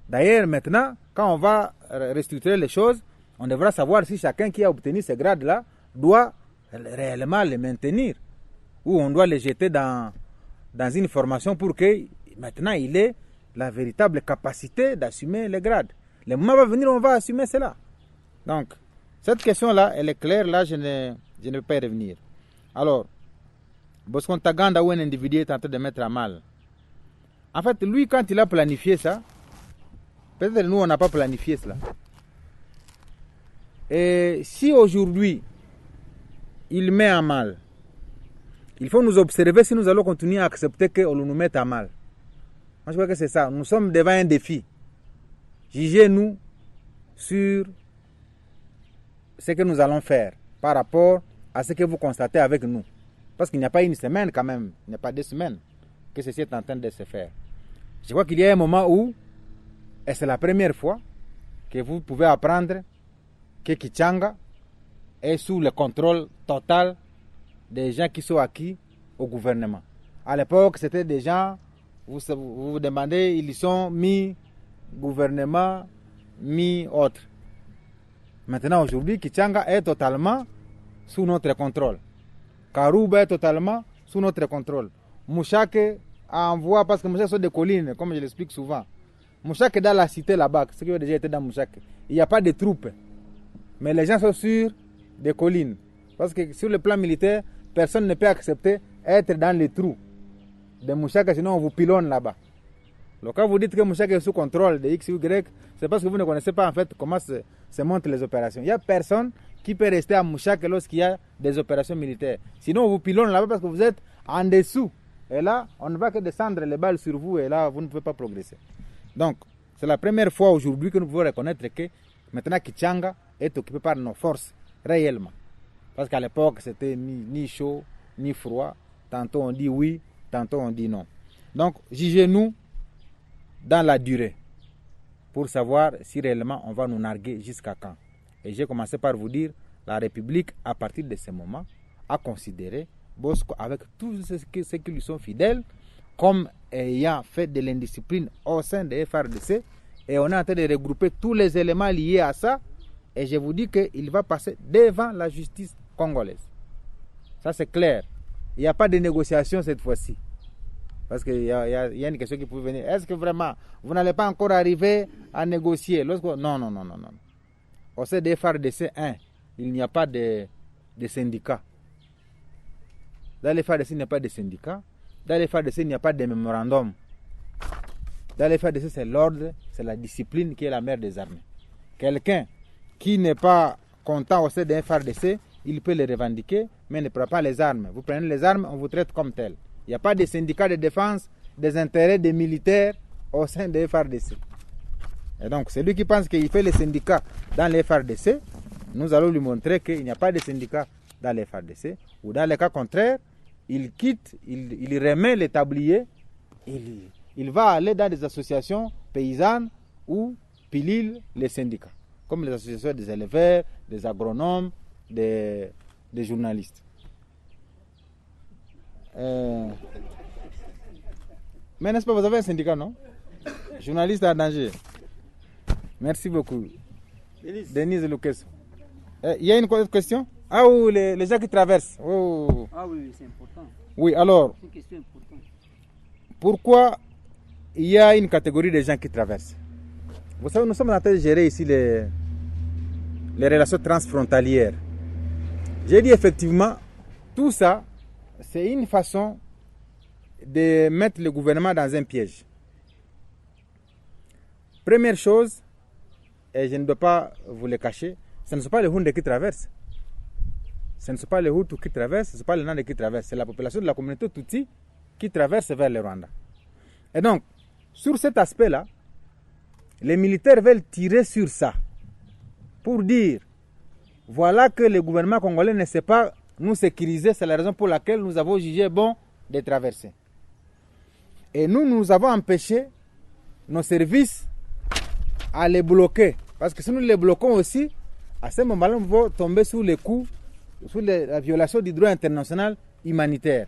D'ailleurs, maintenant, quand on va restructurer les choses, on devra savoir si chacun qui a obtenu ces grades-là doit réellement les maintenir. Ou on doit les jeter dans une formation pour que maintenant il ait la véritable capacité d'assumer les grades. Le moment va venir, on va assumer cela. Donc, cette question-là, elle est claire, là je ne vais pas y revenir. Alors, Bosco Ntaganda, où un individu est en train de mettre à mal. En fait, lui, quand il a planifié ça, peut-être nous, on n'a pas planifié cela. Et si aujourd'hui, il met à mal, il faut nous observer si nous allons continuer à accepter qu'on nous mette à mal. Moi, je crois que c'est ça. Nous sommes devant un défi. Jugez-nous sur ce que nous allons faire par rapport à ce que vous constatez avec nous. Parce qu'il n'y a pas une semaine quand même, il n'y a pas 2 semaines que ceci est en train de se faire. Je crois qu'il y a un moment où, et c'est la première fois, que vous pouvez apprendre que Kichanga est sous le contrôle total des gens qui sont acquis au gouvernement. À l'époque, c'était des gens vous demandez, ils sont mi-gouvernement, mi-autre. Maintenant, aujourd'hui, Kichanga est totalement sous notre contrôle. Karouba est totalement sous notre contrôle. Mouchake envoie, parce que Mouchake sont des collines, comme je l'explique souvent. Mouchake est dans la cité là-bas, ceux qui ont déjà été dans Mouchake. Il n'y a pas de troupes. Mais les gens sont sur des collines. Parce que sur le plan militaire, personne ne peut accepter être dans les trous de Mouchake, sinon on vous pilonne là-bas. Donc quand vous dites que Mouchake est sous contrôle de X ou Y, c'est parce que vous ne connaissez pas en fait comment se montent les opérations. Il n'y a personne qui peut rester à Mouchake lorsqu'il y a des opérations militaires. Sinon on vous pilonne là-bas parce que vous êtes en dessous. Et là, on ne va que descendre les balles sur vous et là, vous ne pouvez pas progresser. Donc, c'est la première fois aujourd'hui que nous pouvons reconnaître que maintenant Kichanga est occupé par nos forces, réellement. Parce qu'à l'époque, c'était ni chaud, ni froid. Tantôt on dit oui, tantôt on dit non. Donc, jugez-nous dans la durée pour savoir si réellement on va nous narguer jusqu'à quand. Et j'ai commencé par vous dire, la République, à partir de ce moment, a considéré Bosco avec tous ceux qui lui sont fidèles comme ayant fait de l'indiscipline au sein de FRDC. Et on est en train de regrouper tous les éléments liés à ça. Et je vous dis qu'il va passer devant la justice congolaise. Ça c'est clair. Il n'y a pas de négociation cette fois-ci. Parce qu'il y a une question qui peut venir. Est-ce que vraiment, vous n'allez pas encore arriver à négocier? Non. Au sein des FARDC 1, il n'y a pas de syndicat. Dans les FARDC, il n'y a pas de syndicat. Dans les FARDC, il n'y a pas de mémorandum. Dans les FARDC, c'est l'ordre, c'est la discipline qui est la mère des armées. Quelqu'un qui n'est pas content au sein d'un FARDC, il peut les revendiquer, mais ne prend pas les armes. Vous prenez les armes, on vous traite comme tel. Il n'y a pas de syndicat de défense des intérêts des militaires au sein des FARDC. Et donc, celui qui pense qu'il fait les syndicats dans les FARDC, nous allons lui montrer qu'il n'y a pas de syndicat dans les FARDC, ou dans le cas contraire, il quitte, il remet les tabliers, il va aller dans des associations paysannes où pililent les syndicats, comme les associations des éleveurs, des agronomes, des journalistes. Mais n'est-ce pas, vous avez un syndicat, non? Journaliste en danger. Merci beaucoup. Denise Lucas. Il y a une question? Ah oui, les gens qui traversent. Oh. Ah oui, c'est important. Oui, alors, C'est une question importante. pourquoi il y a une catégorie de gens qui traversent? Vous savez, nous sommes en train de gérer ici les relations transfrontalières. J'ai dit effectivement, tout ça, c'est une façon de mettre le gouvernement dans un piège. Première chose, et je ne dois pas vous le cacher, ce ne sont pas les Hundés qui traversent. Ce ne sont pas les Hutus qui traversent, ce ne sont pas les Nandés qui traversent. C'est la population de la communauté Tutsi qui traverse vers le Rwanda. Et donc, sur cet aspect-là, les militaires veulent tirer sur ça pour dire, voilà que le gouvernement congolais ne sait pas nous sécuriser, c'est la raison pour laquelle nous avons jugé bon de traverser. Et nous avons empêché nos services à les bloquer. Parce que si nous les bloquons aussi, à ce moment-là, nous allons tomber sous les coups, sous la violation du droit international humanitaire,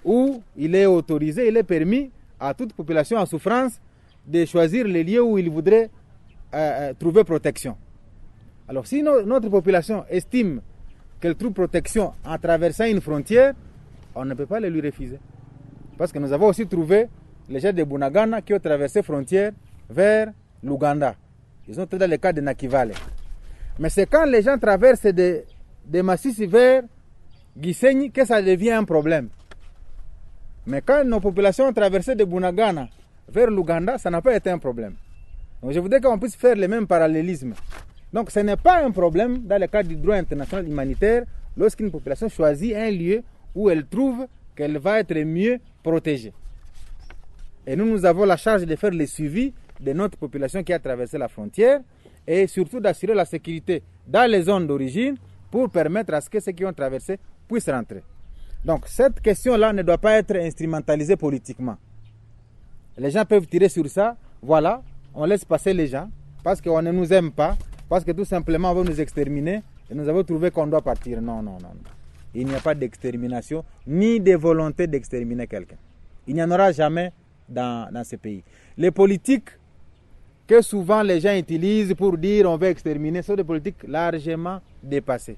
où il est autorisé, il est permis à toute population en souffrance de choisir les lieux où il voudrait trouver protection. Alors si notre population estime qu'elle trouve protection en traversant une frontière, on ne peut pas le lui refuser. Parce que nous avons aussi trouvé les gens de Bunagana qui ont traversé frontière vers l'Ouganda. Ils ont été dans le cas de Nakivale. Mais c'est quand les gens traversent des massifs vers Gisenyi que ça devient un problème. Mais quand nos populations ont traversé de Bunagana vers l'Ouganda, ça n'a pas été un problème. Donc je voudrais qu'on puisse faire le même parallélisme. Donc ce n'est pas un problème dans le cadre du droit international humanitaire lorsqu'une population choisit un lieu où elle trouve qu'elle va être mieux protégée. Et nous avons la charge de faire le suivi de notre population qui a traversé la frontière et surtout d'assurer la sécurité dans les zones d'origine pour permettre à ce que ceux qui ont traversé puissent rentrer. Donc cette question-là ne doit pas être instrumentalisée politiquement. Les gens peuvent tirer sur ça, voilà, on laisse passer les gens parce qu'on ne nous aime pas, parce que tout simplement on veut nous exterminer et nous avons trouvé qu'on doit partir. Non. Il n'y a pas d'extermination ni de volonté d'exterminer quelqu'un. Il n'y en aura jamais dans ce pays. Les politiques que souvent les gens utilisent pour dire on veut exterminer sont des politiques largement dépassées.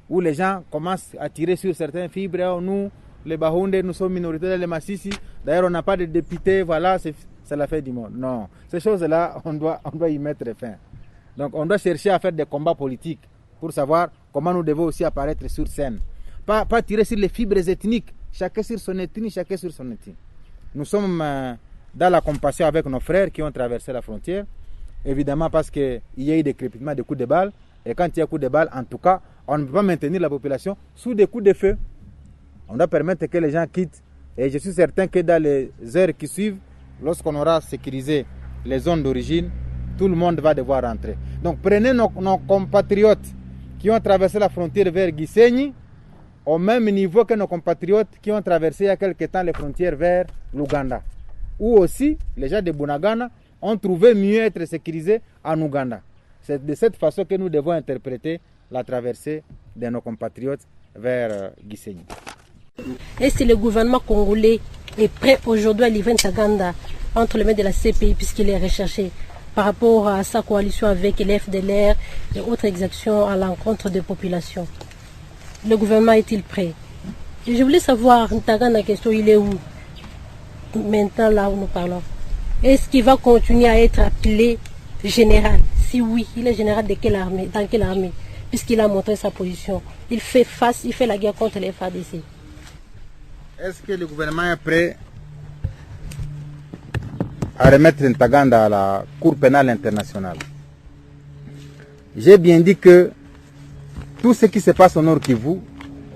Où les gens commencent à tirer sur certaines fibres. Nous, les Bahunde, nous sommes minoritaires, les Massissi. D'ailleurs, on n'a pas de députés, voilà, c'est la fin du monde. Non, ces choses-là, on doit y mettre fin. Donc, on doit chercher à faire des combats politiques pour savoir comment nous devons aussi apparaître sur scène. Pas tirer sur les fibres ethniques, chacun sur son ethnie, chacun sur son ethnie. Nous sommes dans la compassion avec nos frères qui ont traversé la frontière, évidemment parce qu'il y a eu des crépitements, des coups de balles, et quand il y a coups de balles, en tout cas, on ne peut pas maintenir la population sous des coups de feu. On doit permettre que les gens quittent, et je suis certain que dans les heures qui suivent, lorsqu'on aura sécurisé les zones d'origine, tout le monde va devoir rentrer. Donc prenez nos compatriotes qui ont traversé la frontière vers Gisenyi, au même niveau que nos compatriotes qui ont traversé il y a quelque temps les frontières vers l'Ouganda. Ou aussi, les gens de Bunagana ont trouvé mieux être sécurisés en Ouganda. C'est de cette façon que nous devons interpréter la traversée de nos compatriotes vers Gisenyi. Est-ce que le gouvernement congolais est prêt aujourd'hui à livrer Ntaganda entre les mains de la CPI puisqu'il est recherché par rapport à sa coalition avec les FDLR et autres exactions à l'encontre des populations? Le gouvernement est-il prêt? Et je voulais savoir, Ntaganda, question, il est où maintenant là où nous parlons? Est-ce qu'il va continuer à être appelé général? Si oui, il est général de quelle armée? Dans quelle armée? Puisqu'il a montré sa position. Il fait la guerre contre les FARDC. Est-ce que le gouvernement est prêt à remettre Ntaganda à la Cour pénale internationale? J'ai bien dit que tout ce qui se passe au Nord Kivu,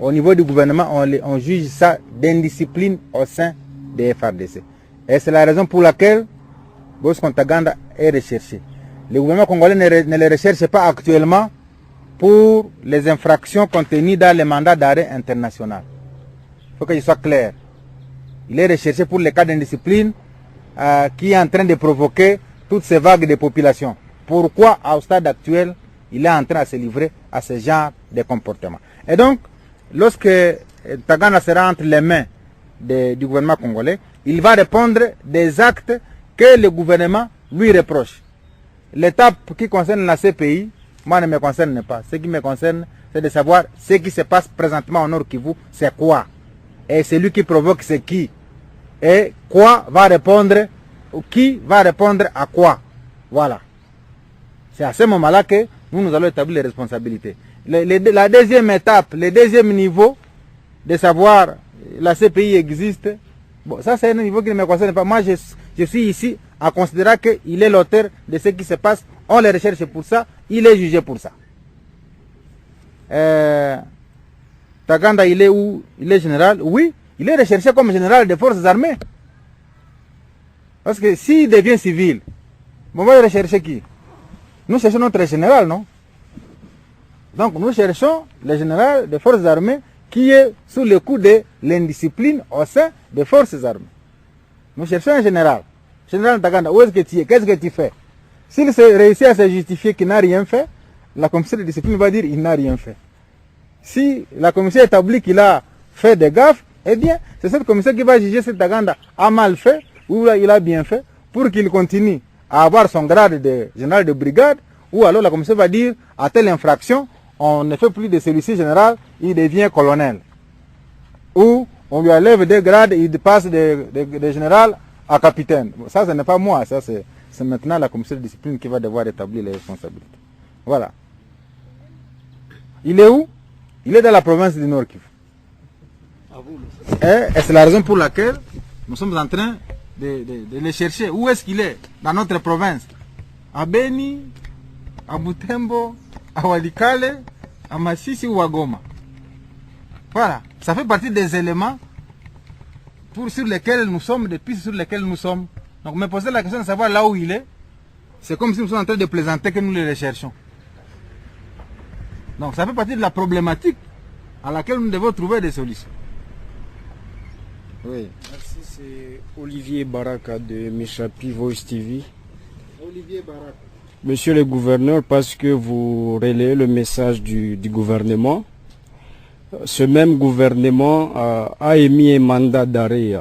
au niveau du gouvernement, on juge ça d'indiscipline au sein des FARDC. Et c'est la raison pour laquelle Bosco Ntaganda est recherché. Le gouvernement congolais ne le recherche pas actuellement pour les infractions contenues dans le mandat d'arrêt international. Il faut que je sois clair. Il est recherché pour les cas d'indiscipline qui est en train de provoquer toutes ces vagues de population. Pourquoi, au stade actuel, il est en train de se livrer à ce genre de comportement? Et donc, lorsque Ntaganda sera entre les mains du gouvernement congolais, il va répondre des actes que le gouvernement lui reproche. L'étape qui concerne la CPI, moi ne me concerne pas. Ce qui me concerne, c'est de savoir ce qui se passe présentement au Nord Kivu, c'est quoi. Et celui qui provoque, c'est qui. Et quoi va répondre, ou qui va répondre à quoi. Voilà. C'est à ce moment-là que nous allons établir les responsabilités. La deuxième étape, le deuxième niveau, de savoir la CPI existe, bon, ça c'est un niveau qui ne me concerne pas. Moi, je suis ici en considérant qu'il est l'auteur de ce qui se passe. On le recherche pour ça, il est jugé pour ça. Ntaganda, il est où? Il est général? Oui, il est recherché comme général des forces armées. Parce que s'il devient civil, on va rechercher qui? Nous cherchons notre général, non? Donc nous cherchons le général des forces armées qui est sous le coup de l'indiscipline au sein des forces armées. Nous cherchons un général. Général Ntaganda, où est-ce que tu es? Qu'est-ce que tu fais? S'il réussit à se justifier qu'il n'a rien fait, la commission de discipline va dire qu'il n'a rien fait. Si la commission établit qu'il a fait des gaffes, eh bien, c'est cette commission qui va juger si Ntaganda a mal fait ou il a bien fait pour qu'il continue à avoir son grade de général de brigade, ou alors la commission va dire à telle infraction, on ne fait plus de celui-ci général, il devient colonel. Ou on lui enlève des grades, il passe de général à capitaine. Ça, ce n'est pas moi, ça c'est maintenant la commission de discipline qui va devoir établir les responsabilités. Voilà. Il est où? Il est dans la province du Nord Kivu. Et c'est la raison pour laquelle nous sommes en train de le chercher. Où est-ce qu'il est? Dans notre province. À Beni, à Butembo, à Walikale, à Masisi ou à Goma. Voilà. Ça fait partie des éléments sur lesquels nous sommes, des pistes sur lesquelles nous sommes. Donc me poser la question de savoir là où il est, c'est comme si nous sommes en train de plaisanter que nous le recherchons. Donc ça fait partie de la problématique à laquelle nous devons trouver des solutions. Oui. Merci, c'est Olivier Baraka de Michapi Voice TV. Olivier Baraka. Monsieur le gouverneur, parce que vous relayez le message du gouvernement, ce même gouvernement a émis un mandat d'arrêt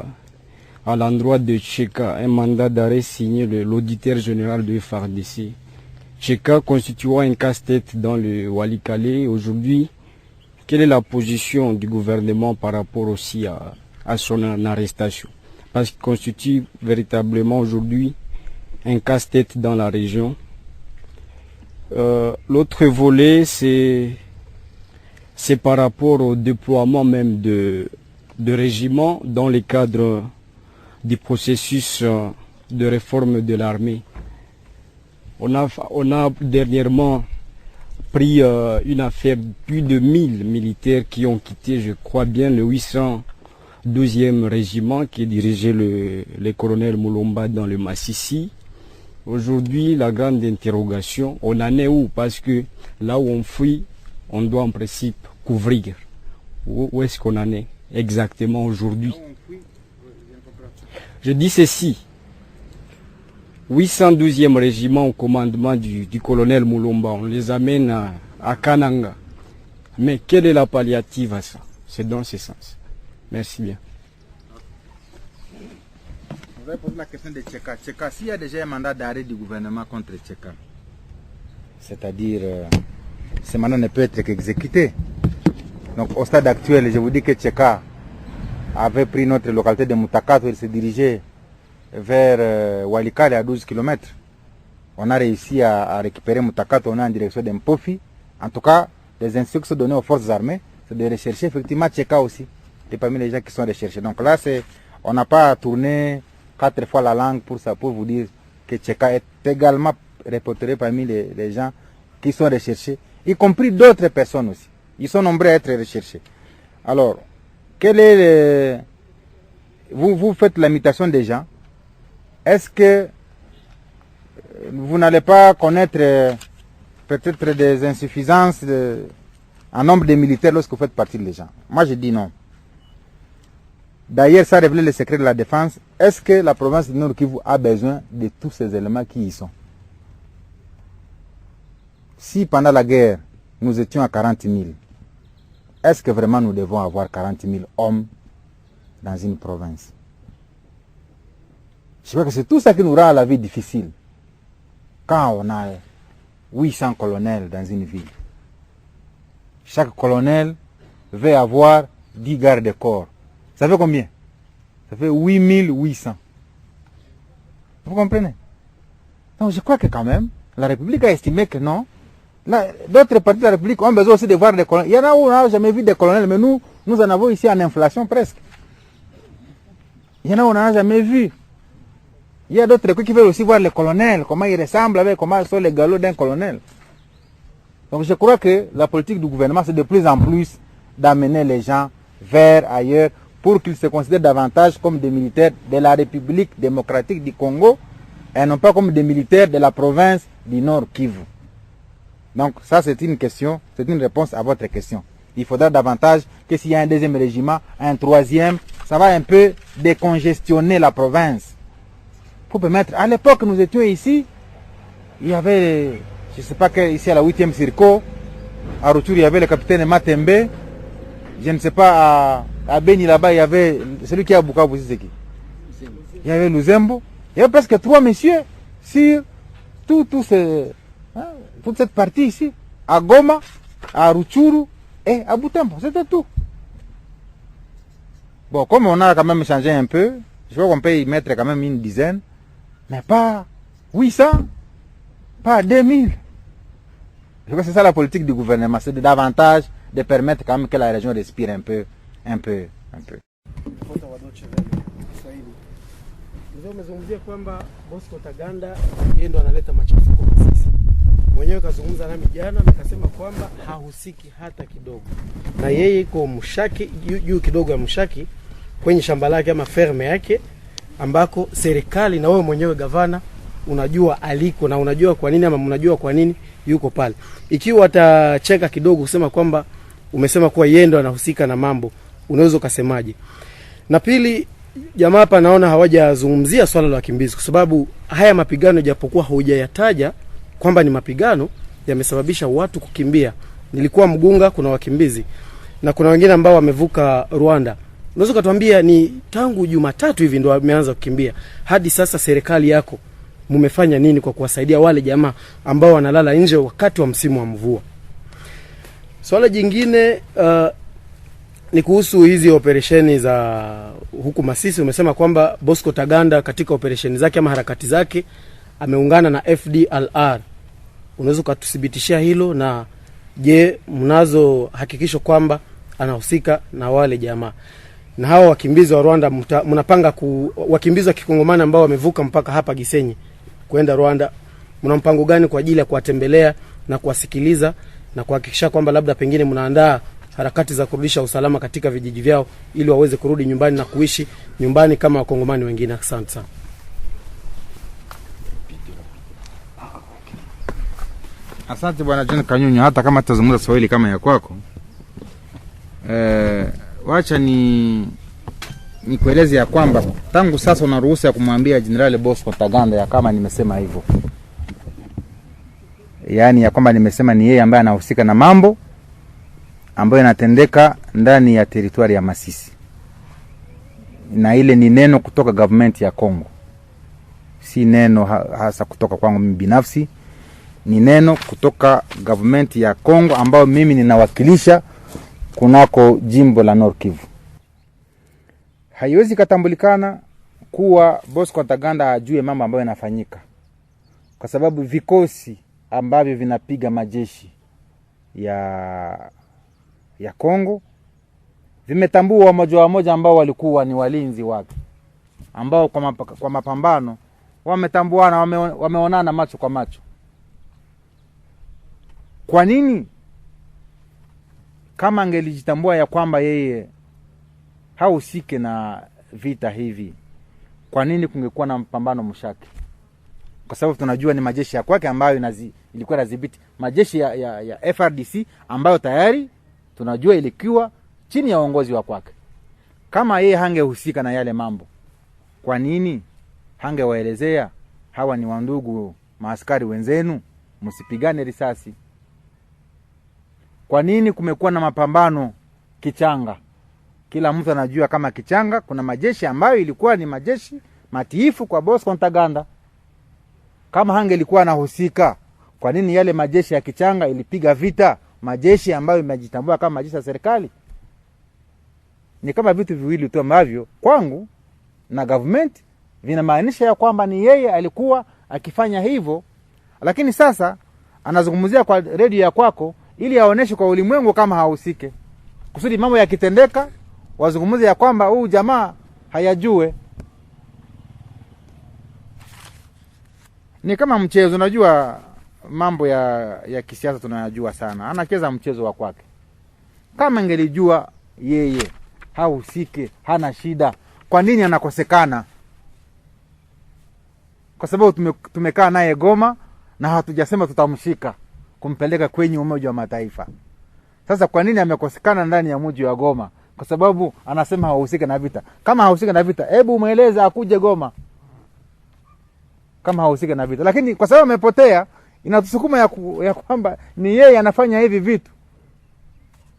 à l'endroit de Tcheka, un mandat d'arrêt signé l'auditeur général de FARDC. Tcheka constituant un casse-tête dans le Walikale. Aujourd'hui, quelle est la position du gouvernement par rapport aussi à son arrestation? Parce qu'il constitue véritablement aujourd'hui un casse-tête dans la région. L'autre volet, c'est par rapport au déploiement même de régiments dans le cadre du processus de réforme de l'armée. On a dernièrement pris une affaire, plus de 1000 militaires qui ont quitté, je crois bien, le 812e régiment qui dirigeait le colonel Moulomba dans le Massissi. Aujourd'hui, la grande interrogation, on en est où? Parce que là où on fuit, on doit en principe couvrir. Où est-ce qu'on en est exactement aujourd'hui? Je dis ceci. 812e régiment au commandement du colonel Moulomba, on les amène à Kananga. Mais quelle est la palliative à ça? C'est dans ce sens. Merci bien. Vous avez posé la question de Tcheka. Tcheka, s'il y a déjà un mandat d'arrêt du gouvernement contre Tcheka, c'est-à-dire ce mandat ne peut être qu'exécuté. Donc au stade actuel, je vous dis que Tcheka avait pris notre localité de Moutakato, il se dirigeait vers Walikale à 12 km. On a réussi à récupérer Moutakato, on est en direction d'Mpofi. En tout cas, les instructions données aux forces armées, c'est de rechercher effectivement Tcheka aussi. Et parmi les gens qui sont recherchés. Donc là, on n'a pas tourné 4 fois la langue pour ça, pour vous dire que Tcheka est également répertorié parmi les gens qui sont recherchés, y compris d'autres personnes aussi. Ils sont nombreux à être recherchés. Alors, quel est vous faites l'imitation des gens. Est-ce que vous n'allez pas connaître peut-être des insuffisances en nombre de militaires lorsque vous faites partie des gens? Moi, je dis non. D'ailleurs, ça révèle le secret de la défense. Est-ce que la province du Nord Kivu a besoin de tous ces éléments qui y sont? Si pendant la guerre, nous étions à 40 000, est-ce que vraiment nous devons avoir 40 000 hommes dans une province? Je crois que c'est tout ça qui nous rend la vie difficile. Quand on a 800 colonels dans une ville, chaque colonel veut avoir 10 gardes-corps. Ça fait combien? Ça fait 8800. Vous comprenez? Donc je crois que quand même, la République a estimé que non. D'autres partis de la République ont besoin aussi de voir des colonels. Il y en a où on n'a jamais vu des colonels, mais nous en avons ici en inflation presque. Il y en a où on n'en a jamais vu. Il y a d'autres qui veulent aussi voir les colonels, comment ils ressemblent, avec comment sont les galops d'un colonel. Donc je crois que la politique du gouvernement, c'est de plus en plus d'amener les gens vers ailleurs pour qu'ils se considèrent davantage comme des militaires de la République démocratique du Congo et non pas comme des militaires de la province du Nord Kivu. Donc ça c'est une question, c'est une réponse à votre question. Il faudra davantage que s'il y a un deuxième régiment, un troisième, ça va un peu décongestionner la province. Pour permettre, à l'époque nous étions ici, il y avait, je ne sais pas, ici à la 8e Circo, à Rutshuru il y avait le capitaine Matembe, je ne sais pas, à Beni là-bas il y avait, celui qui a Bukavu, c'est qui? Il y avait Luzembo, il y avait presque 3 messieurs sur toute cette partie ici, à Goma, à Rutshuru et à Butembo, c'était tout. Bon, comme on a quand même changé un peu, je crois qu'on peut y mettre quand même une dizaine, mais pas 800, pas 2000. Je crois que c'est ça la politique du gouvernement, c'est davantage de permettre quand même que la région respire un peu. Umezungumzia kwamba Bosco Ntaganda yeye ndo analeta machafuko Masisi. Mwenyewe kazungumza nami jana na akasema kwamba hahusiki hata kidogo. Na yeye iko mshaki juu kidogo ya mshaki kwenye shamba lake ama ferme yake ambako serikali na wewe mwenyewe gavana unajua aliko na unajua kwa nini ama mnajua kwa nini yuko pale. Ikiwa atacheka kidogo kusema kwamba umesema kuwa yeye ndo anahusika na mambo, unaweza ukasemaje? Na pili, jamaa hapa naona hawajazungumzia swala la wakimbizi kwa sababu haya mapigano japokuwa hujayataja kwamba ni mapigano yamesababisha watu kukimbia. Nilikuwa Mgunga, kuna wakimbizi na kuna wengine ambao wamevuka Rwanda. Unaweza kutuambia ni tangu Jumatatu hivi ndo wameanza kukimbia hadi sasa, serikali yako mmefanya nini kwa kuwasaidia wale jamaa ambao wanalala nje wakati wa msimu wa mvua? Swala jingine ni kuhusu hizi operesheni za huku Masisi. Umesema kwamba Bosco Ntaganda katika operesheni zake ama harakati zake ameungana na FDLR. Unaweza kututhibitishia hilo, na je, mnazo hakikisho kwamba anahusika na wale jamaa? Na hao wakimbizi wa Rwanda mnapanga wakimbizi wa Kikongomani ambao wamevuka mpaka hapa Gisenyi kwenda Rwanda, mna mpango gani kwa ajili ya kuwatembelea na kuwasikiliza na kuhakikisha kwamba labda pengine mnaandaa harakati za kurudisha usalama katika vijiji vyao ili waweze kurudi nyumbani na kuishi nyumbani kama Wakongomani wengine? Asante sana. Asante bwana John Kanyunyu, hata kama tutazungumza Swahili kama ya kwako. Wacha ni kueleze ya kwamba tangu sasa una ruhusa ya kumwambia General Bosco Ntaganda ya kama nimesema hivyo. Yaani ya kwamba nimesema ni yeye ambaye anahusika na mambo ambayo yanatendeka ndani ya territory ya Masisi. Na ile ni neno kutoka government ya Kongo. Si neno hasa kutoka kwangu mimi binafsi. Ni neno kutoka government ya Kongo ambao mimi ninawakilisha kunako jimbo la Nord Kivu. Haiwezi katambulikana kuwa Bosco Ntaganda ajue mambo ambayo yanafanyika, kwa sababu vikosi ambavyo vinapiga majeshi ya Kongo vimetambua wamoja ambao walikuwa ni walinzi wake, ambao kwa mapambano wametambuana, wameonana macho kwa macho. Kwa nini kama angelijitambua ya kwamba yeye hausike na vita hivi, kwa nini kungekuwa na mpambano mshaki? Kwa sababu tunajua ni majeshi ya kwake ambayo ilikuwa inadhibiti majeshi ya FRDC ambayo tayari tunajua ilikuwa chini ya uongozi wa kwake. Kama yeye hangehusika na yale mambo, kwa nini hangewaelezea hawa ni wandugu maaskari wenzenu, msipigane risasi? Kwa nini kumekuwa na mapambano Kichanga? Kila mtu anajua kama Kichanga kuna majeshi ambayo ilikuwa ni majeshi matiifu kwa Bosco Ntaganda. Kama hangelikuwa anahusika, kwa nini yale majeshi ya Kichanga ilipiga vita majeshi ambayo imejitambua kama majeshi ya serikali? Ni kama vitu viwili tu ambavyo kwangu na government vinamaanisha ya kwamba ni yeye alikuwa akifanya hivyo, lakini sasa anazungumzia kwa radio ya kwako ili aoneshe kwa ulimwengu kama hahusike, kusudi mambo yakitendeka wazungumzie ya kwamba huyu jamaa hayajue. Ni kama mchezo, unajua mambo ya kisiasa tunayajua sana. Anacheza mchezo wa kwake. Kama angelijua yeye hahusike, hana shida, kwa nini anakosekana? Kwa sababu tumekaa naye Goma na hatujasema tutamshika kumpeleka kwenye Umoja wa Mataifa. Sasa kwa nini amekosekana ndani ya mji wa Goma? Kwa sababu anasema hahusika na vita. Kama hahusika na vita, hebu mueleze akuje Goma. Kama hahusika na vita. Lakini kwa sababu amepotea, inatusukuma ya kwamba ni yeye anafanya hivi vitu.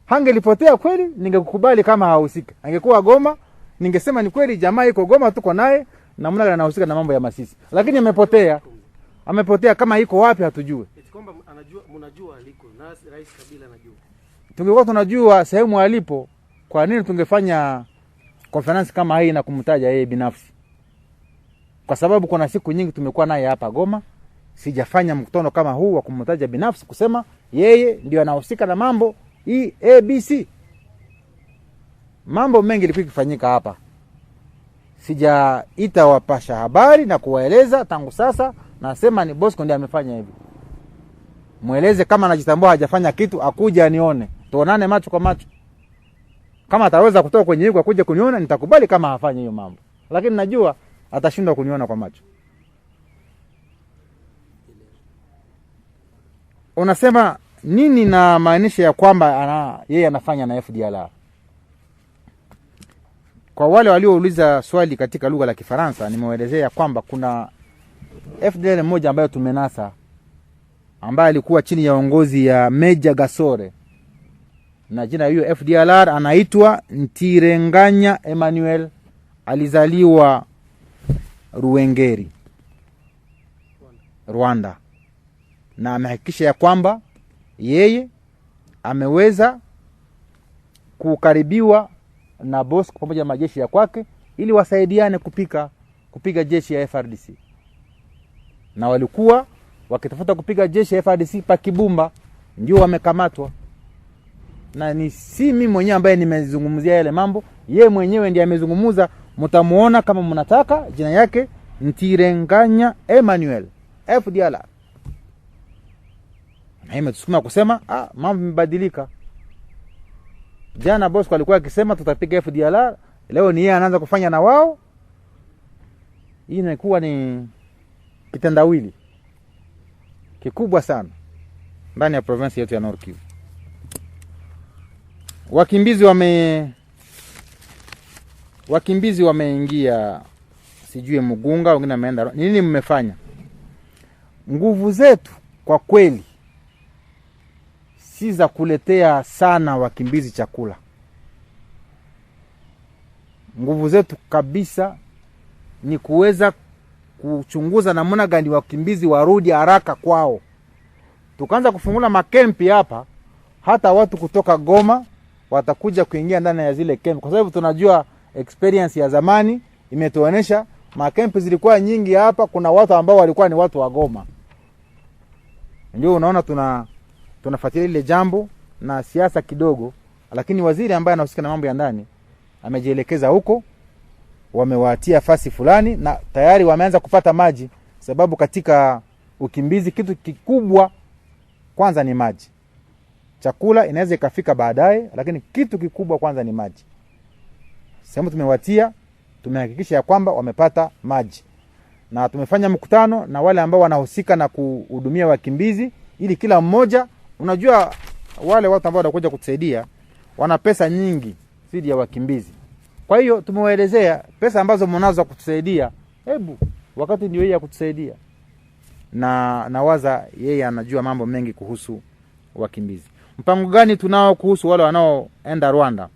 Hangelipotea kweli, ningekukubali kama hahusika. Angekuwa Goma, ningesema ni kweli jamaa yuko Goma, tuko naye na mnala anahusika na mambo ya Masisi. Lakini amepotea. Amepotea, kama yuko wapi hatujue. Kwamba mnajua aliko na Rais Kabila anajua. Tungekuwa tunajua sehemu alipo, kwa nini tungefanya conference kama hii na kumtaja yeye binafsi? Kwa sababu kuna siku nyingi tumekuwa naye hapa Goma, sijafanya mkutano kama huu wa kumtaja binafsi kusema yeye ndio anahusika na mambo hii ABC. Mambo mengi yalikuwa yakifanyika hapa. Sijaita wapasha habari na kuwaeleza tangu sasa, nasema ni Bosco ndiye amefanya hivi. Mueleze kama anajitambua hajafanya kitu, akuje anione. Tuonane macho kwa macho. Kama ataweza kutoka kwenye hiyo akuje kuniona, nitakubali kama hafanya hiyo mambo. Lakini najua atashindwa kuniona kwa macho. Unasema nini na maanisha ya kwamba yeye anafanya na FDLR? Kwa wale waliouliza swali katika lugha la Kifaransa, nimewaelezea kwamba kuna FDLR mmoja ambayo tumenasa, ambaye alikuwa chini ya uongozi ya Meja Gasore, na jina hiyo FDLR anaitwa Ntirenganya Emmanuel, alizaliwa Ruwengeri, Rwanda, na amehakikisha ya kwamba yeye ameweza kukaribiwa na Bosco pamoja na majeshi ya kwake ili wasaidiane kupiga jeshi ya FRDC, na walikuwa wakitafuta kupiga jeshi ya FRDC pa Kibumba, ndio wamekamatwa. Na ni si mimi mwenyewe ambaye nimezungumzia yale mambo, yeye mwenyewe ndiye amezungumza. Mtamuona kama mnataka, jina yake Ntirenganya Emmanuel, FDLR. Na hii imetusukuma kusema mambo yamebadilika. Jana Bosco alikuwa akisema tutapiga FDLR, leo ni yeye anaanza kufanya na wao. Hii inakuwa ni kitendawili kikubwa sana ndani ya province yetu ya Nord Kivu. Wakimbizi wameingia sijui Mugunga, wengine wameenda. Nini mmefanya? Nguvu zetu kwa kweli si za kuletea sana wakimbizi chakula. Nguvu zetu kabisa ni kuweza kuchunguza namna gani wakimbizi warudi haraka kwao. Tukaanza kufungula makempi hapa, hata watu kutoka Goma watakuja kuingia ndani ya zile kempi, kwa sababu tunajua experience ya zamani imetuonesha makempi zilikuwa nyingi hapa. Kuna watu ambao walikuwa ni watu wa Goma. Ndio unaona tunafuatilia ile jambo na siasa kidogo, lakini waziri ambaye anahusika na mambo ya ndani amejielekeza huko, wamewatia fasi fulani na tayari wameanza kupata maji, sababu katika ukimbizi kitu kikubwa kwanza ni maji. Chakula inaweza ikafika baadaye, lakini kitu kikubwa kwanza ni maji. Sehemu tumewatia, tumehakikisha ya kwamba wamepata maji. Na tumefanya mkutano na wale ambao wanahusika na kuhudumia wakimbizi, ili kila mmoja, unajua wale watu ambao wanakuja kutusaidia wana pesa nyingi zidi ya wakimbizi. Kwa hiyo tumewaelezea pesa ambazo mnazo kutusaidia, hebu wakati ndio yeye ya kutusaidia. Na nawaza yeye anajua mambo mengi kuhusu wakimbizi. Mpango gani tunao kuhusu wale wanaoenda Rwanda?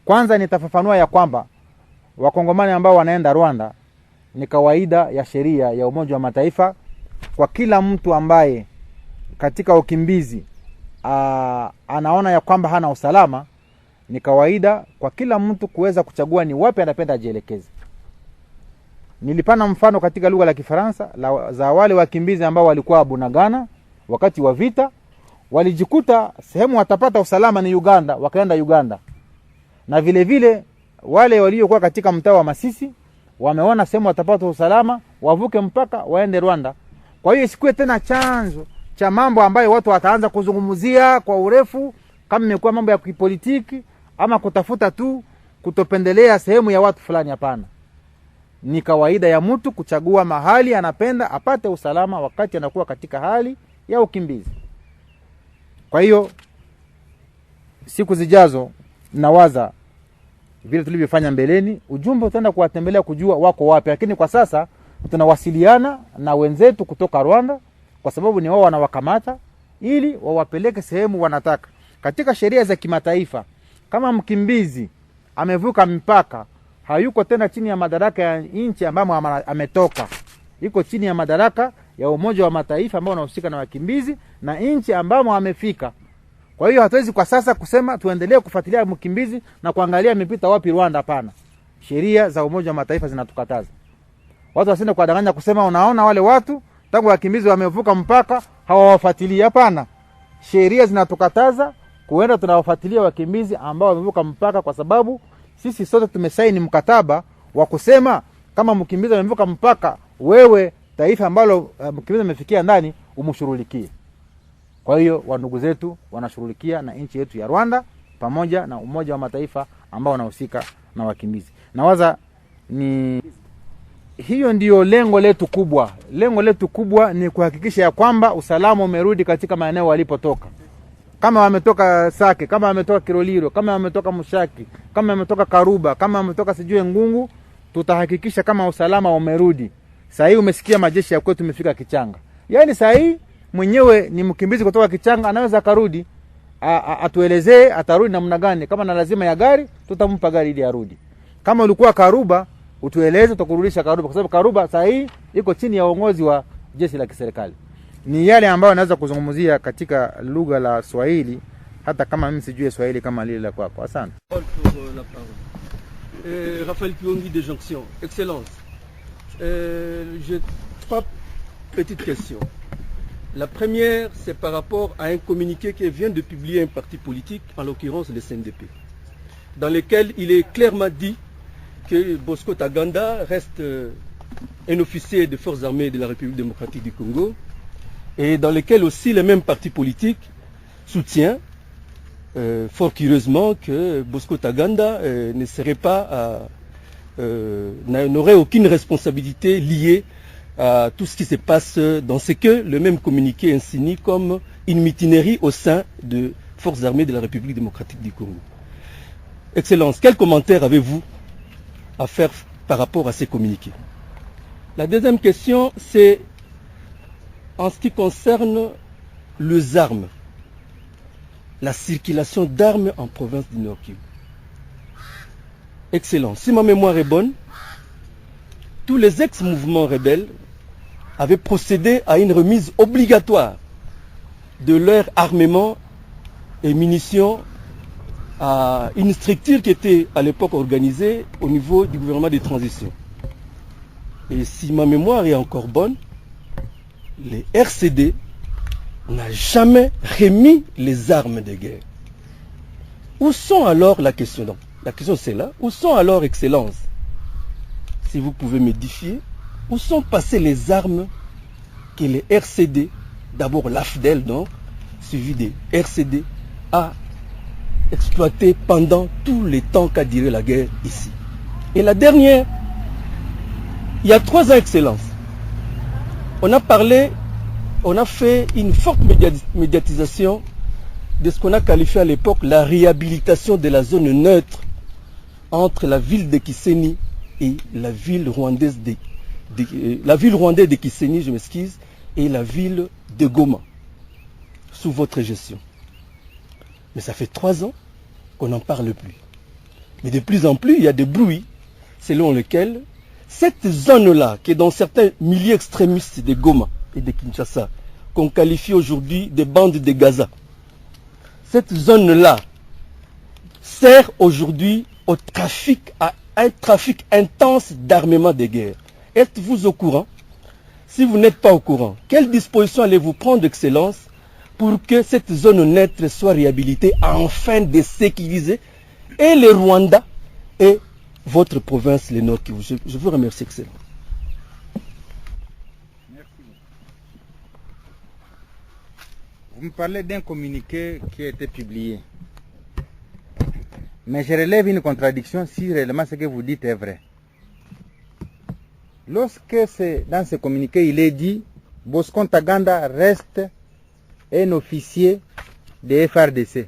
Kwanza nitafafanua ya kwamba wakongomani ambao wanaenda Rwanda ni kawaida ya sheria ya Umoja wa Mataifa kwa kila mtu ambaye katika ukimbizi anaona ya kwamba hana usalama. Ni kawaida kwa kila mtu kuweza kuchagua ni wapi anapenda ajielekeze. Nilipana mfano katika lugha la Kifaransa za wale wakimbizi ambao walikuwa Bunagana wakati wa vita, walijikuta sehemu watapata usalama ni Uganda, wakaenda Uganda. Na vile vile wale waliokuwa katika mtaa wa Masisi wameona sehemu watapata usalama, wavuke mpaka waende Rwanda. Kwa hiyo isikue tena chanzo cha mambo ambayo watu wataanza kuzungumzia kwa urefu kama imekuwa mambo ya kipolitiki ama kutafuta tu kutopendelea sehemu ya watu fulani. Hapana. Ni kawaida ya mtu kuchagua mahali anapenda apate usalama wakati anakuwa katika hali ya ukimbizi. Kwa hiyo siku zijazo nawaza vile tulivyofanya mbeleni, ujumbe utaenda kuwatembelea kujua wako wapi, lakini kwa sasa tunawasiliana na wenzetu kutoka Rwanda kwa sababu ni wao wanawakamata ili wawapeleke sehemu wanataka. Katika sheria za kimataifa, kama mkimbizi amevuka mpaka, hayuko tena chini ya madaraka ya nchi ambamo ametoka. Iko chini ya madaraka ya Umoja wa Mataifa ambao unahusika na wakimbizi na nchi ambamo amefika. Kwa hiyo hatuwezi kwa sasa kusema tuendelee kufuatilia mkimbizi na kuangalia amepita wapi Rwanda. Hapana. Sheria za Umoja wa Mataifa zinatukataza. Watu wasende kuwadanganya kusema unaona wale watu tangu wakimbizi wamevuka mpaka hawawafuatilii. Hapana. Sheria zinatukataza kuenda tunawafuatilia wakimbizi ambao wamevuka mpaka, kwa sababu sisi sote tumesaini mkataba wa kusema kama mkimbizi amevuka mpaka, wewe taifa ambalo mkimbizi amefikia ndani umshughulikie. Kwa hiyo wandugu zetu wanashughulikia na nchi yetu ya Rwanda pamoja na Umoja wa Mataifa ambao wanahusika na wakimbizi. Nawaza ni hiyo ndio lengo letu kubwa. Lengo letu kubwa ni kuhakikisha ya kwamba usalama umerudi katika maeneo walipotoka. Kama wametoka Sake, kama wametoka Kiroliro, kama wametoka Mushaki, kama wametoka Karuba, kama wametoka sijue Ngungu, tutahakikisha kama usalama umerudi. Sasa hii umesikia majeshi ya kwetu tumefika Kichanga. Yaani sasa hii mwenyewe ni mkimbizi kutoka Kichanga anaweza karudi. atuelezee atarudi namna gani. Kama na lazima ya gari, tutampa gari ili arudi. Kama ulikuwa Karuba, utueleze, tutakurudisha Karuba, kwa sababu Karuba saa hii iko chini ya uongozi wa jeshi la kiserikali. Ni yale ambayo naweza kuzungumzia katika lugha la Swahili, hata kama mimi sijui Swahili kama lile la kwako. Asante. Raphaël Piongi de Jonction. Excellence. J'ai 3 petites questions. La première, c'est par rapport à un communiqué que vient de publier un parti politique, en l'occurrence le CNDP, dans lequel il est clairement dit que Bosco Ntaganda reste un officier des forces armées de la République démocratique du Congo, et dans lequel aussi le même parti politique soutient fort curieusement que Bosco Ntaganda ne serait pas, n'aurait aucune responsabilité liée à tout ce qui se passe dans ce que le même communiqué insinue comme une mutinerie au sein de forces armées de la République démocratique du Congo. Excellence, quel commentaire avez-vous à faire par rapport à ces communiqués? La deuxième question, c'est en ce qui concerne les armes, la circulation d'armes en province du Nord Kivu. Excellent. Si ma mémoire est bonne, tous les ex-mouvements rebelles avaient procédé à une remise obligatoire de leur armement et munitions à une structure qui était à l'époque organisée au niveau du gouvernement de transition. Et si ma mémoire est encore bonne, les RCD n'ont jamais remis les armes de guerre. Où sont alors la question? Donc, la question c'est là, où sont alors, Excellence, si vous pouvez m'édifier, où sont passées les armes que les RCD, d'abord l'AFDEL donc, suivi des RCD, a exploité pendant tout le temps qu'a duré la guerre ici. Et la dernière, il y a 3 ans, Excellence, on a parlé, on a fait une forte médiatisation de ce qu'on a qualifié à l'époque la réhabilitation de la zone neutre entre la ville de Kisenyi et la ville rwandaise de Kisenyi, je m'excuse, et la ville de Goma, sous votre gestion. Mais ça fait 3 ans qu'on n'en parle plus. Mais de plus en plus, il y a des bruits selon lesquels cette zone-là, qui est dans certains milieux extrémistes de Goma et de Kinshasa, qu'on qualifie aujourd'hui de bandes de Gaza, cette zone-là sert aujourd'hui au trafic, à un trafic intense d'armement de guerre. Êtes-vous au courant? Si vous n'êtes pas au courant, quelles dispositions allez-vous prendre, Excellence, pour que cette zone neutre soit réhabilitée afin de sécuriser et le Rwanda et votre province, le Nord Kivu? Je vous remercie, Excellence. Merci. Vous me parlez d'un communiqué qui a été publié. Mais je relève une contradiction si réellement ce que vous dites est vrai. Lorsque c'est dans ce communiqué, il est dit Bosco Ntaganda reste un officier de FRDC.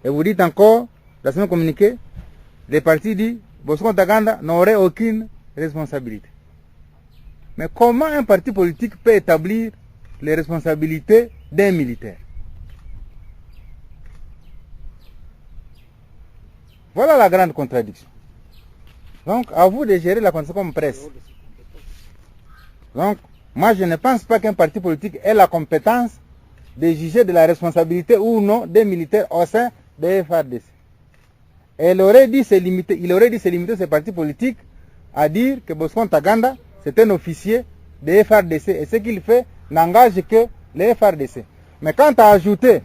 Et vous dites encore, dans ce même communiqué, le parti dit Bosco Ntaganda n'aurait aucune responsabilité. Mais comment un parti politique peut établir les responsabilités d'un militaire? Voilà la grande contradiction. Donc, à vous de gérer la contradiction comme presse. Donc, moi, je ne pense pas qu'un parti politique ait la compétence de juger de la responsabilité ou non des militaires au sein des FARDC. Et il aurait dit se limiter, ce parti politique, à dire que Bosco Ntaganda, c'est un officier des FARDC. Et ce qu'il fait n'engage que les FARDC. Mais quand à ajouter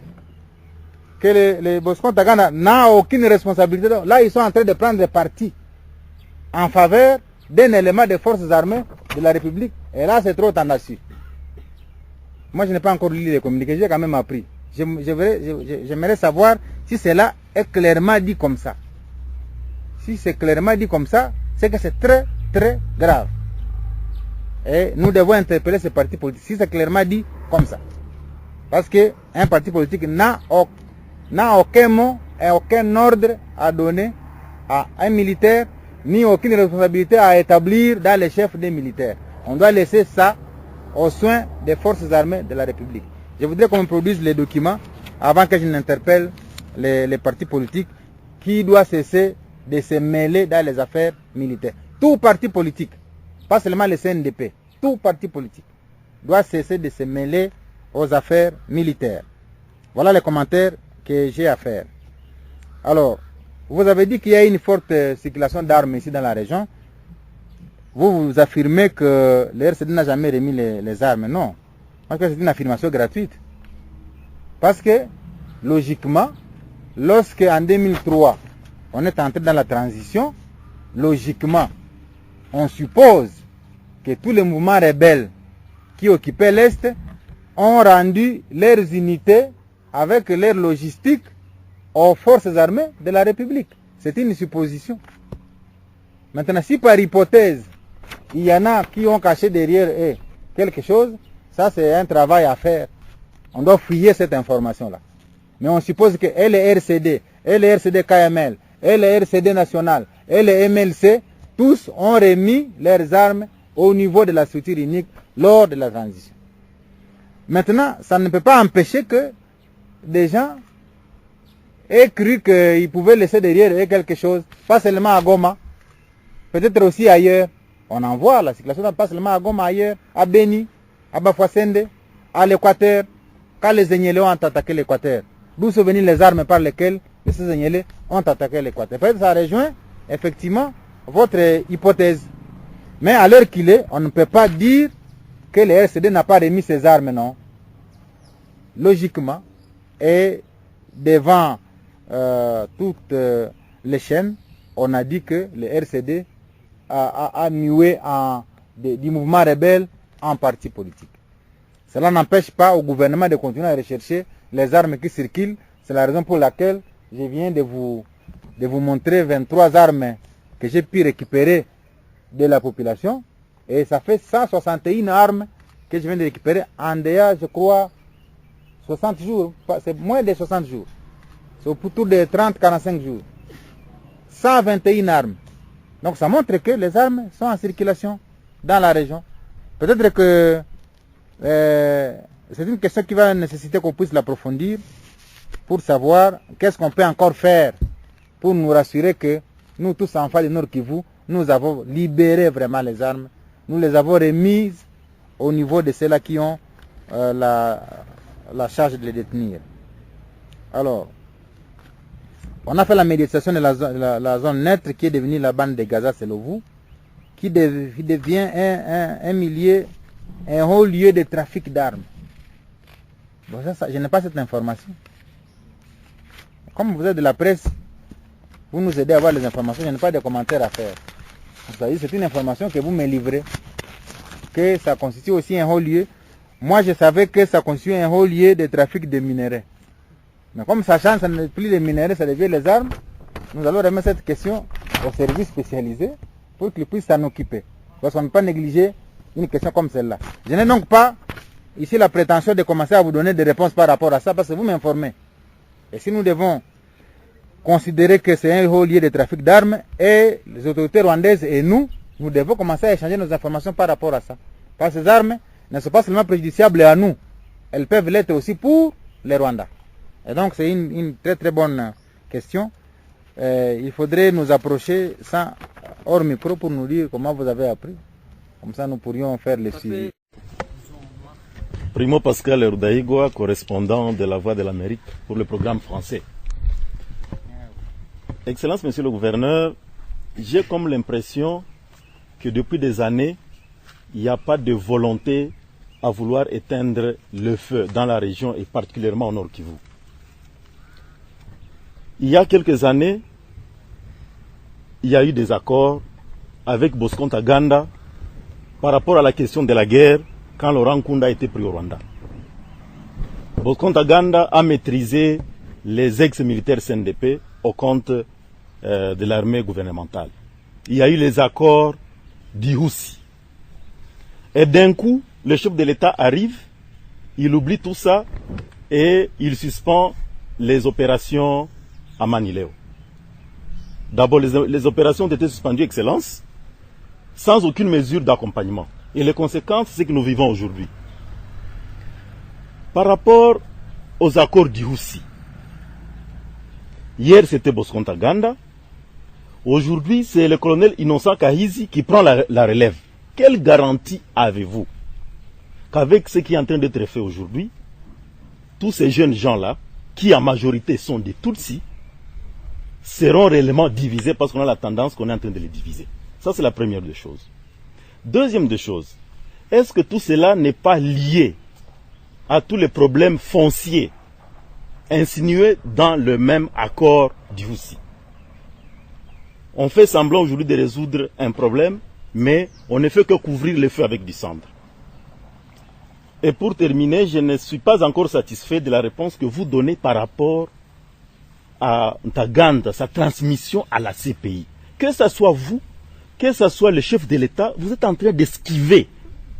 que le Bosco Ntaganda n'a aucune responsabilité, là ils sont en train de prendre parti en faveur d'un élément des forces armées de la République. Et là c'est trop tendancieux. Moi je n'ai pas encore lu les communiqués, j'ai quand même appris. J'aimerais savoir si cela est clairement dit comme ça. Si c'est clairement dit comme ça, c'est que c'est très très grave. Et nous devons interpeller ce parti politique si c'est clairement dit comme ça. Parce qu'un parti politique n'a aucun mot et aucun ordre à donner à un militaire, ni aucune responsabilité à établir dans les chefs des militaires. On doit laisser ça aux soins des forces armées de la République. Je voudrais qu'on produise les documents avant que je n'interpelle les partis politiques, qui doit cesser de se mêler dans les affaires militaires. Tout parti politique, pas seulement le CNDP, tout parti politique doit cesser de se mêler aux affaires militaires. Voilà les commentaires que j'ai à faire. Alors, vous avez dit qu'il y a une forte circulation d'armes ici dans la région. Vous affirmez que le RCD n'a jamais remis les armes. Non, parce que c'est une affirmation gratuite. Parce que, logiquement, lorsque en 2003, on est entré dans la transition, logiquement, on suppose que tous les mouvements rebelles qui occupaient l'Est ont rendu leurs unités avec leur logistique aux forces armées de la République. C'est une supposition. Maintenant, si par hypothèse, il y en a qui ont caché derrière eux quelque chose, ça c'est un travail à faire. On doit fouiller cette information-là. Mais on suppose que et les RCD, et les RCD KML, et les RCD national, et les MLC, tous ont remis leurs armes au niveau de la structure unique lors de la transition. Maintenant, ça ne peut pas empêcher que des gens aient cru qu'ils pouvaient laisser derrière eux quelque chose, pas seulement à Goma, peut-être aussi ailleurs. On en voit la circulation, pas seulement à Goma, ailleurs, à Beni, à Bafouassende, à l'Équateur, quand les Zéniélés ont attaqué l'Équateur. D'où sont venues les armes par lesquelles les Zéniélés ont attaqué l'Équateur. Peut-être ça rejoint effectivement votre hypothèse. Mais à l'heure qu'il est, on ne peut pas dire que le RCD n'a pas remis ses armes, non. Logiquement, et devant toutes les chaînes, on a dit que le RCD a mué du mouvement rebelle en parti politique. Cela n'empêche pas au gouvernement de continuer à rechercher les armes qui circulent. C'est la raison pour laquelle je viens de vous montrer 23 armes que j'ai pu récupérer de la population. Et ça fait 161 armes que je viens de récupérer en déjà, je crois, 60 jours. C'est moins de 60 jours. C'est autour de 30-45 jours. 121 armes. Donc ça montre que les armes sont en circulation dans la région. Peut-être que c'est une question qui va nécessiter qu'on puisse l'approfondir pour savoir qu'est-ce qu'on peut encore faire pour nous rassurer que nous tous enfants du Nord Kivu, nous avons libéré vraiment les armes. Nous les avons remises au niveau de ceux-là qui ont la charge de les détenir. Alors, on a fait la médiation de la zone neutre qui est devenue la bande de Gaza-Selovu, qui devient un haut lieu de trafic d'armes. Bon, je n'ai pas cette information. Comme vous êtes de la presse, vous nous aidez à avoir les informations, je n'ai pas de commentaires à faire. C'est une information que vous me livrez, que ça constitue aussi un haut lieu. Moi, je savais que ça constitue un haut lieu de trafic de minerais. Mais comme ça change, ça n'est plus les minerais, ça devient les armes, nous allons remettre cette question aux services spécialisés pour qu'ils puissent s'en occuper. Parce qu'on ne peut pas négliger une question comme celle-là. Je n'ai donc pas ici la prétention de commencer à vous donner des réponses par rapport à ça, parce que vous m'informez. Et si nous devons considérer que c'est un haut lieu de trafic d'armes, et les autorités rwandaises et nous devons commencer à échanger nos informations par rapport à ça. Parce que ces armes ne sont pas seulement préjudiciables à nous, elles peuvent l'être aussi pour les Rwandais. Et donc c'est une très très bonne question. Il faudrait nous approcher hors micro pour nous dire comment vous avez appris. Comme ça nous pourrions faire le suivi. Primo Pascal Rudaigwa, correspondant de la Voix de l'Amérique pour le programme français. Excellence, Monsieur le Gouverneur, j'ai comme l'impression que depuis des années, il n'y a pas de volonté à vouloir éteindre le feu dans la région et particulièrement au Nord Kivu. Il y a quelques années, il y a eu des accords avec Bosco Ntaganda par rapport à la question de la guerre quand Laurent Nkunda a été pris au Rwanda. Bosco Ntaganda a maîtrisé les ex-militaires CNDP au compte de l'armée gouvernementale. Il y a eu les accords d'Ihoussi. Et d'un coup, le chef de l'État arrive, il oublie tout ça et il suspend les opérations à Manileo. D'abord, les opérations ont été suspendues, Excellence, sans aucune mesure d'accompagnement. Et les conséquences, c'est ce que nous vivons aujourd'hui. Par rapport aux accords du Houssi. Hier, c'était Bosco Ntaganda. Aujourd'hui, c'est le colonel Innocent Kahizi qui prend la relève. Quelle garantie avez-vous qu'avec ce qui est en train d'être fait aujourd'hui, tous ces jeunes gens-là, qui en majorité sont des Tutsis, seront réellement divisés parce qu'on a la tendance qu'on est en train de les diviser? Ça, c'est la première des choses. Deuxième des choses, est-ce que tout cela n'est pas lié à tous les problèmes fonciers insinués dans le même accord du Houssi? On fait semblant aujourd'hui de résoudre un problème, mais on ne fait que couvrir le feu avec du cendre. Et pour terminer, je ne suis pas encore satisfait de la réponse que vous donnez par rapport à Ntaganda, sa transmission à la CPI. Que ce soit vous, que ce soit le chef de l'État, vous êtes en train d'esquiver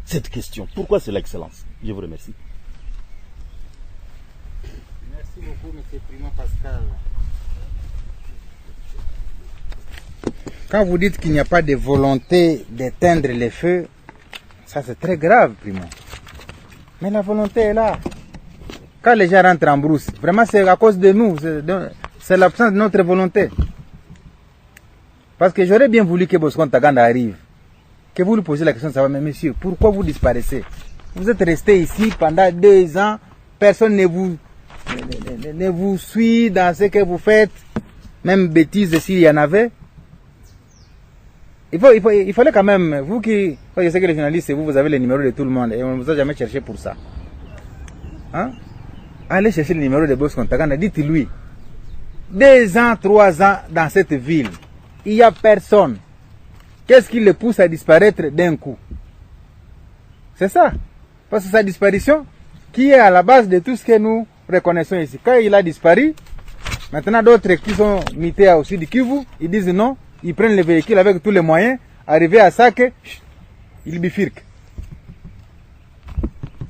cette question. Pourquoi c'est l'excellence? Je vous remercie. Merci beaucoup, M. Primo Pascal. Quand vous dites qu'il n'y a pas de volonté d'éteindre les feux, ça c'est très grave, Primo. Mais la volonté est là. Quand les gens rentrent en brousse, vraiment c'est à cause de nous, c'est l'absence de notre volonté. Parce que j'aurais bien voulu que Bosco Ntaganda arrive, que vous lui posiez la question de savoir, mais monsieur, pourquoi vous disparaissez? Vous êtes resté ici pendant 2 ans, personne ne vous suit dans ce que vous faites, même bêtises s'il y en avait. Il fallait quand même, vous qui, je sais que les journalistes, vous avez les numéros de tout le monde et on ne vous a jamais cherché pour ça. Hein? Allez chercher le numéro de Bosco Ntaganda, dites-lui, 2 ans, 3 ans dans cette ville, il n'y a personne. Qu'est-ce qui le pousse à disparaître d'un coup? C'est ça. Parce que sa disparition, qui est à la base de tout ce que nous reconnaissons ici. Quand il a disparu, maintenant d'autres qui sont mités au sud du Kivu, ils disent non. Ils prennent les véhicules avec tous les moyens, arrivés à ça que ils bifurquent.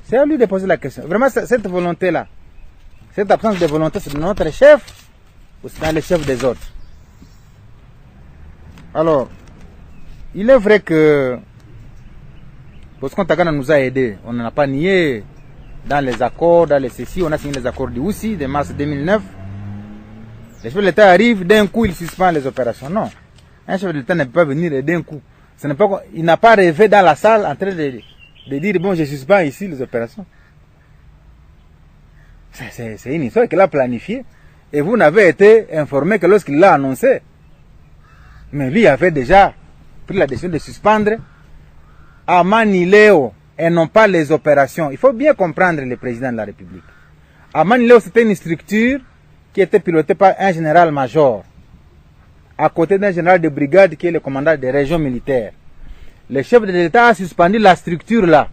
C'est à lui de poser la question. Vraiment, cette volonté-là, cette absence de volonté, c'est notre chef ou c'est dans le chef des autres? Alors, il est vrai que Bosco Ntaganda nous a aidés. On n'en a pas nié dans les accords, dans les ceci. On a signé les accords du Houssi de mars 2009. Le chef de l'État arrive, d'un coup, il suspend les opérations. Non. Un chef de l'État ne peut pas venir d'un coup. Il n'a pas rêvé dans la salle en train de dire, bon, je suspends ici les opérations. C'est une histoire qu'il a planifiée. Et vous n'avez été informé que lorsqu'il l'a annoncé. Mais lui avait déjà pris la décision de suspendre à Manileo et non pas les opérations. Il faut bien comprendre le président de la République. À Manileo, c'était une structure qui était pilotée par un général-major, à côté d'un général de brigade qui est le commandant des régions militaires. Le chef de l'État a suspendu la structure là,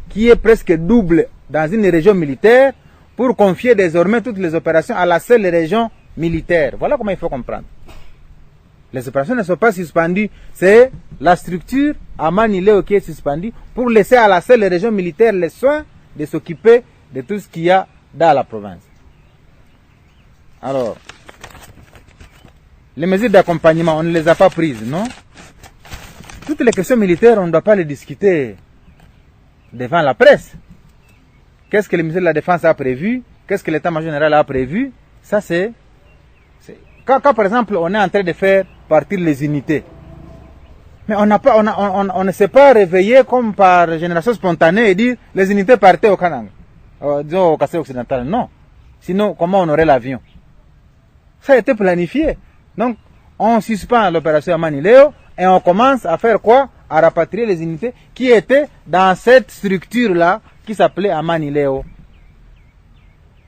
qui est presque double dans une région militaire, pour confier désormais toutes les opérations à la seule région militaire. Voilà comment il faut comprendre. Les opérations ne sont pas suspendues, c'est la structure à Manileo qui est suspendue pour laisser à la seule région militaire les soins de s'occuper de tout ce qu'il y a dans la province. Alors, les mesures d'accompagnement, on ne les a pas prises, non? Toutes les questions militaires, on ne doit pas les discuter devant la presse. Qu'est-ce que le ministère de la Défense a prévu? Qu'est-ce que l'État-major général a prévu? Ça, c'est... Quand, par exemple, on est en train de faire partir les unités, mais on ne s'est pas réveillé comme par génération spontanée et dire les unités partaient au Kanang, disons au Kassai occidental. Non. Sinon, comment on aurait l'avion? Ça a été planifié. Donc, on suspend l'opération à Manileo et on commence à faire quoi? À rapatrier les unités qui étaient dans cette structure-là qui s'appelait à Manileo.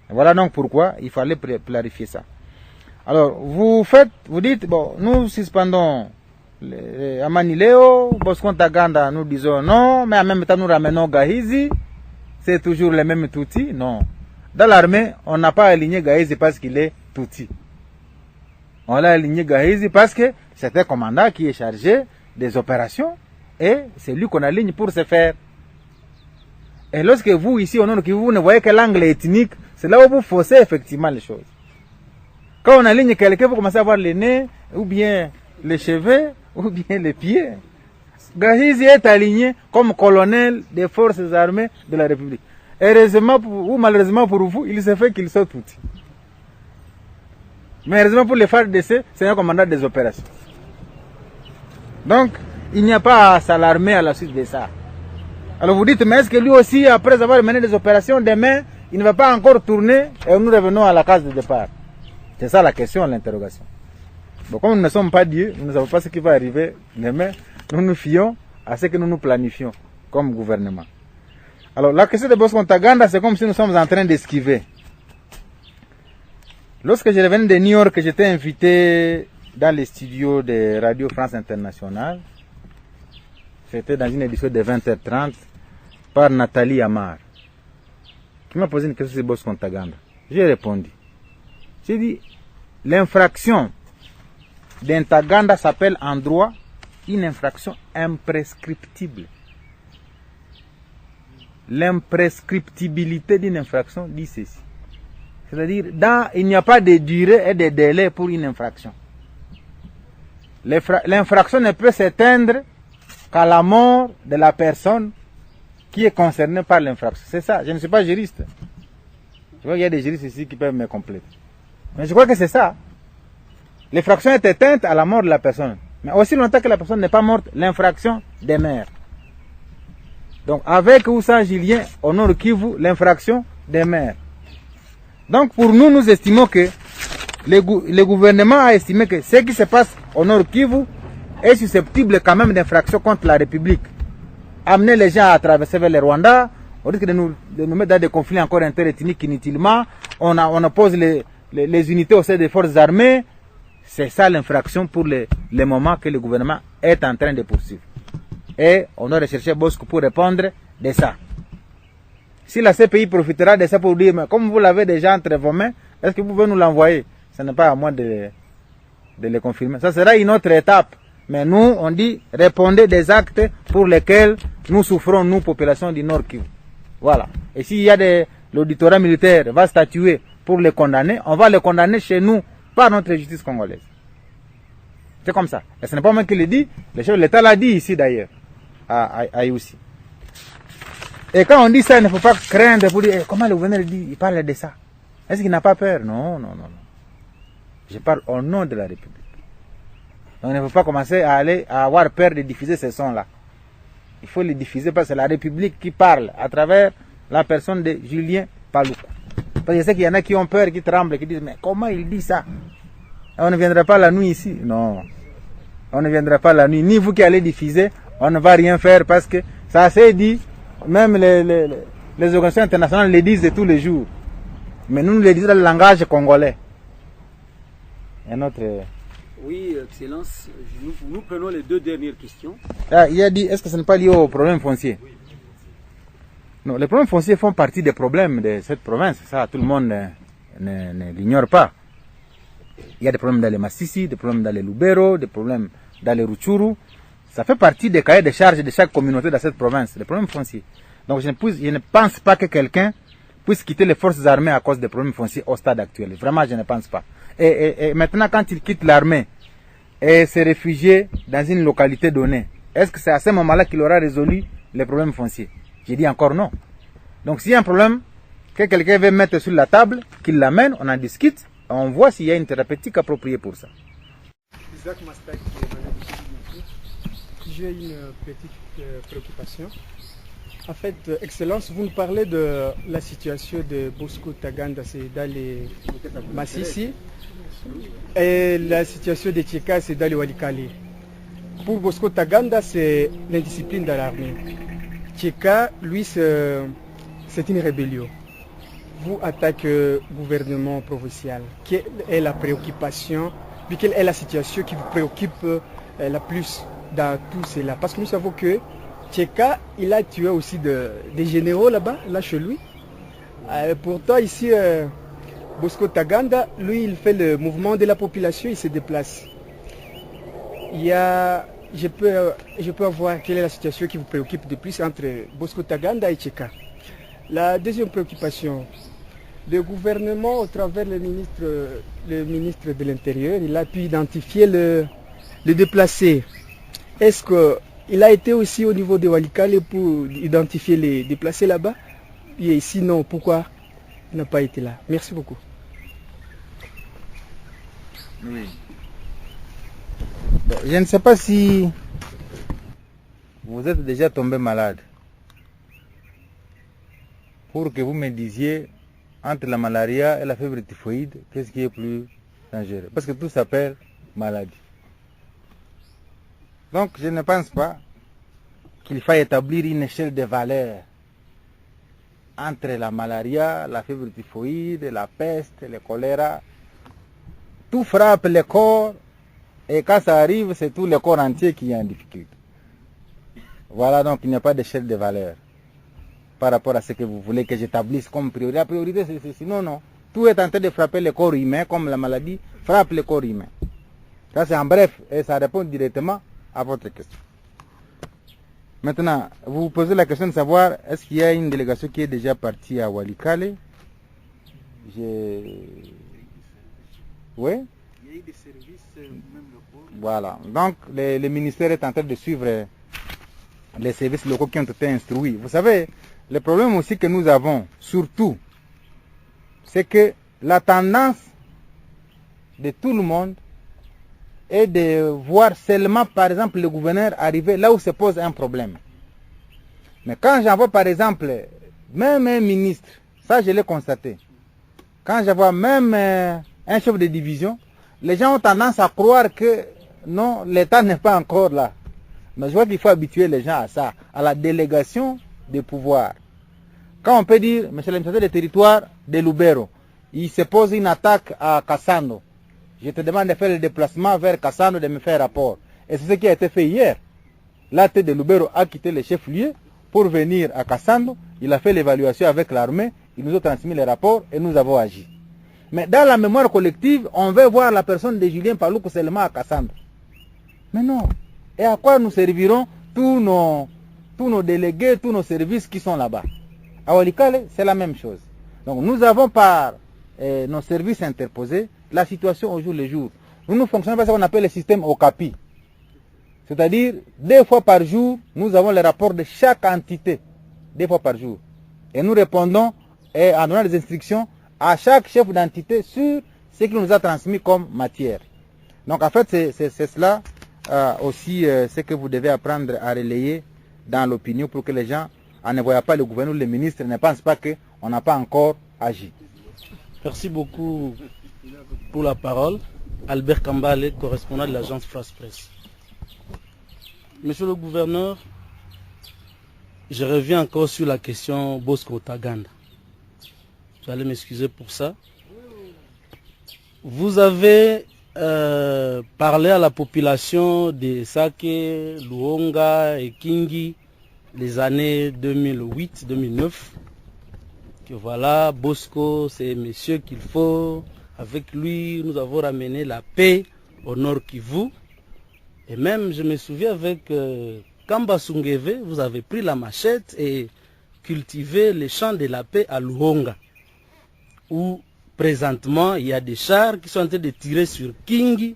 Voilà donc pourquoi il fallait clarifier ça. Alors, vous dites, bon, nous suspendons à Manileo, Bosco Ntaganda, nous disons non, mais en même temps nous ramenons Gahizi, c'est toujours les mêmes Tutsis? Non. Dans l'armée, on n'a pas aligné Gahizi parce qu'il est Tutsi. On l'a aligné Gahizi parce que c'est un commandant qui est chargé des opérations et c'est lui qu'on aligne pour se faire. Et lorsque vous, ici, au nord, vous ne voyez que l'angle ethnique, c'est là où vous faussez effectivement les choses. Quand on aligne quelqu'un, vous commencez à voir les nez, ou bien les cheveux, ou bien les pieds. Gahizi est aligné comme colonel des forces armées de la République. heureusement ou malheureusement pour vous, il se fait qu'ils sortent tout. Mais heureusement pour les FARDC, c'est un commandant des opérations. Donc, il n'y a pas à s'alarmer à la suite de ça. Alors vous dites, mais est-ce que lui aussi, après avoir mené des opérations, demain, il ne va pas encore tourner et nous revenons à la case de départ? C'est ça la question, l'interrogation. Bon, comme nous ne sommes pas Dieu, nous ne savons pas ce qui va arriver demain, nous nous fions à ce que nous nous planifions comme gouvernement. Alors la question de Bosco Ntaganda, c'est comme si nous sommes en train d'esquiver. Lorsque je revenais de New York, j'étais invité dans les studios de Radio France Internationale. C'était dans une édition de 20h30 par Nathalie Amar, qui m'a posé une question sur Bosco Ntaganda. J'ai répondu. J'ai dit, l'infraction d'Ntaganda s'appelle en droit une infraction imprescriptible. L'imprescriptibilité d'une infraction dit ceci. C'est-à-dire, il n'y a pas de durée et de délai pour une infraction. L'infraction ne peut s'éteindre qu'à la mort de la personne qui est concernée par l'infraction. C'est ça, je ne suis pas juriste. Je vois qu'il y a des juristes ici qui peuvent me compléter. Mais je crois que c'est ça. L'infraction est éteinte à la mort de la personne. Mais aussi longtemps que la personne n'est pas morte, l'infraction demeure. Donc avec ou sans Julien, au Nord Kivu, l'infraction demeure. Donc pour nous, nous estimons que le gouvernement a estimé que ce qui se passe au Nord Kivu est susceptible quand même d'infraction contre la République. Amener les gens à traverser vers le Rwanda, au risque de nous mettre dans des conflits encore interethniques inutilement, on oppose les unités au sein des forces armées. C'est ça l'infraction pour les moments que le gouvernement est en train de poursuivre. Et on doit rechercher Bosco pour répondre de ça. Si la CPI profitera de ça pour dire, mais comme vous l'avez déjà entre vos mains, est-ce que vous pouvez nous l'envoyer? Ce n'est pas à moi de le confirmer. Ça sera une autre étape. Mais nous, on dit, répondez des actes pour lesquels nous souffrons, nous, population du Nord Kivu. Voilà. Et s'il y a l'auditorat militaire va statuer pour les condamner, on va les condamner chez nous par notre justice congolaise. C'est comme ça. Et ce n'est pas moi qui le dis, le chef de l'État l'a dit ici d'ailleurs, à Youssi. Et quand on dit ça, il ne faut pas craindre pour dire, comment le gouverneur dit, il parle de ça. Est-ce qu'il n'a pas peur? Non, non, non, non. Je parle au nom de la République. Donc il ne faut pas commencer à avoir peur de diffuser ces sons-là. Il faut les diffuser parce que c'est la République qui parle à travers la personne de Julien Paluku. Parce que je sais qu'il y en a qui ont peur, qui tremblent, qui disent, mais comment il dit ça? On ne viendra pas la nuit ici. Non. On ne viendra pas la nuit. Ni vous qui allez diffuser, on ne va rien faire parce que ça s'est dit, même les organisations internationales le disent tous les jours. Mais nous le disons dans le langage congolais. Un autre... Oui, Excellence, nous prenons les deux dernières questions. Il a dit, est-ce que ce n'est pas lié au problème foncier? Non, les problèmes fonciers font partie des problèmes de cette province. Ça, tout le monde ne l'ignore pas. Il y a des problèmes dans les Massissi, des problèmes dans les Lubero, des problèmes dans les Rutshuru. Ça fait partie des cahiers de charges de chaque communauté dans cette province, les problèmes fonciers. Donc je ne pense pas que quelqu'un puisse quitter les forces armées à cause des problèmes fonciers au stade actuel. Vraiment, je ne pense pas. Et maintenant, quand il quitte l'armée et se réfugie dans une localité donnée, est-ce que c'est à ce moment-là qu'il aura résolu les problèmes fonciers? J'ai dit encore non. Donc s'il y a un problème que quelqu'un veut mettre sur la table, qu'il l'amène, on en discute, on voit s'il y a une thérapeutique appropriée pour ça. J'ai une petite préoccupation. En fait, Excellence, vous nous parlez de la situation de Bosco Ntaganda, c'est dans les Massissi, et la situation de Tcheka, c'est dans les Walikale. Pour Bosco Ntaganda, c'est l'indiscipline dans l'armée. Tcheka, lui, c'est une rébellion. Vous attaquez le gouvernement provincial. Quelle est la préoccupation, puis quelle est la situation qui vous préoccupe la plus dans tout cela? Parce que nous savons que Tcheka, il a tué aussi des généraux là-bas, là chez lui. Pourtant, ici, Bosco Ntaganda, lui, il fait le mouvement de la population, il se déplace. Je peux avoir quelle est la situation qui vous préoccupe de plus entre Bosco Ntaganda et Tcheka. La deuxième préoccupation, le gouvernement, au travers le ministre de l'Intérieur, il a pu identifier le déplacé. Est-ce qu'il a été aussi au niveau de Walikale pour identifier les déplacés là-bas? Et sinon, pourquoi il n'a pas été là? Merci beaucoup. Oui. Bon, je ne sais pas si vous êtes déjà tombé malade pour que vous me disiez entre la malaria et la fièvre typhoïde, qu'est-ce qui est plus dangereux? Parce que tout s'appelle maladie. Donc je ne pense pas qu'il faille établir une échelle de valeurs entre la malaria, la fièvre typhoïde, la peste, le choléra. Tout frappe le corps et quand ça arrive, c'est tout le corps entier qui est en difficulté. Voilà, donc il n'y a pas d'échelle de valeur par rapport à ce que vous voulez que j'établisse comme priorité. La priorité, c'est ceci. Non, non. Tout est en train de frapper le corps humain, comme la maladie frappe le corps humain. Ça, c'est en bref, et ça répond directement à votre question. Maintenant, vous vous posez la question de savoir, est-ce qu'il y a une délégation qui est déjà partie à Walikale? Oui. Il y a eu des services, même locaux. Voilà. Donc, le ministère est en train de suivre les services locaux qui ont été instruits. Vous savez, le problème aussi que nous avons, surtout, c'est que la tendance de tout le monde est de voir seulement, par exemple, le gouverneur arriver là où se pose un problème. Mais quand j'envoie, par exemple, même un ministre, ça je l'ai constaté, quand j'envoie même un chef de division, les gens ont tendance à croire que non, l'État n'est pas encore là. Mais je vois qu'il faut habituer les gens à ça, à la délégation des pouvoirs. Quand on peut dire, monsieur l'administrateur des territoires de Lubero, il se pose une attaque à Kassando, je te demande de faire le déplacement vers Kassando, de me faire rapport. Et c'est ce qui a été fait hier. La tête de Lubero a quitté le chef-lieu pour venir à Kassando, il a fait l'évaluation avec l'armée, il nous a transmis les rapports et nous avons agi. Mais dans la mémoire collective, on veut voir la personne de Julien Paluku seulement à Kassando. Mais non. Et à quoi nous serviront tous nos délégués, tous nos services qui sont là-bas? À Walikale, c'est la même chose. Donc nous avons par nos services interposés la situation au jour le jour. Nous fonctionnons par ce qu'on appelle le système OCAPI. C'est-à-dire, 2 fois par jour, nous avons les rapports de chaque entité. 2 fois par jour. Et nous répondons en donnant des instructions à chaque chef d'entité sur ce qu'il nous a transmis comme matière. Donc en fait, c'est cela aussi ce que vous devez apprendre à relayer dans l'opinion pour que les gens, en ne voyant pas le gouverneur ou le ministre, ne pensent pas qu'on n'a pas encore agi. Merci beaucoup pour la parole. Albert Kambale, correspondant de l'agence France Presse. Monsieur le gouverneur, je reviens encore sur la question Bosco Ntaganda. Vous allez m'excuser pour ça. Vous avez parlé à la population de Sake, Luonga et Kingi les années 2008-2009. Que voilà, Bosco, c'est monsieur qu'il faut. Avec lui, nous avons ramené la paix au Nord Kivu. Et même, je me souviens avec Kamba Sungeve, vous avez pris la machette et cultivé les champs de la paix à Luonga, où présentement, il y a des chars qui sont en train de tirer sur Kingi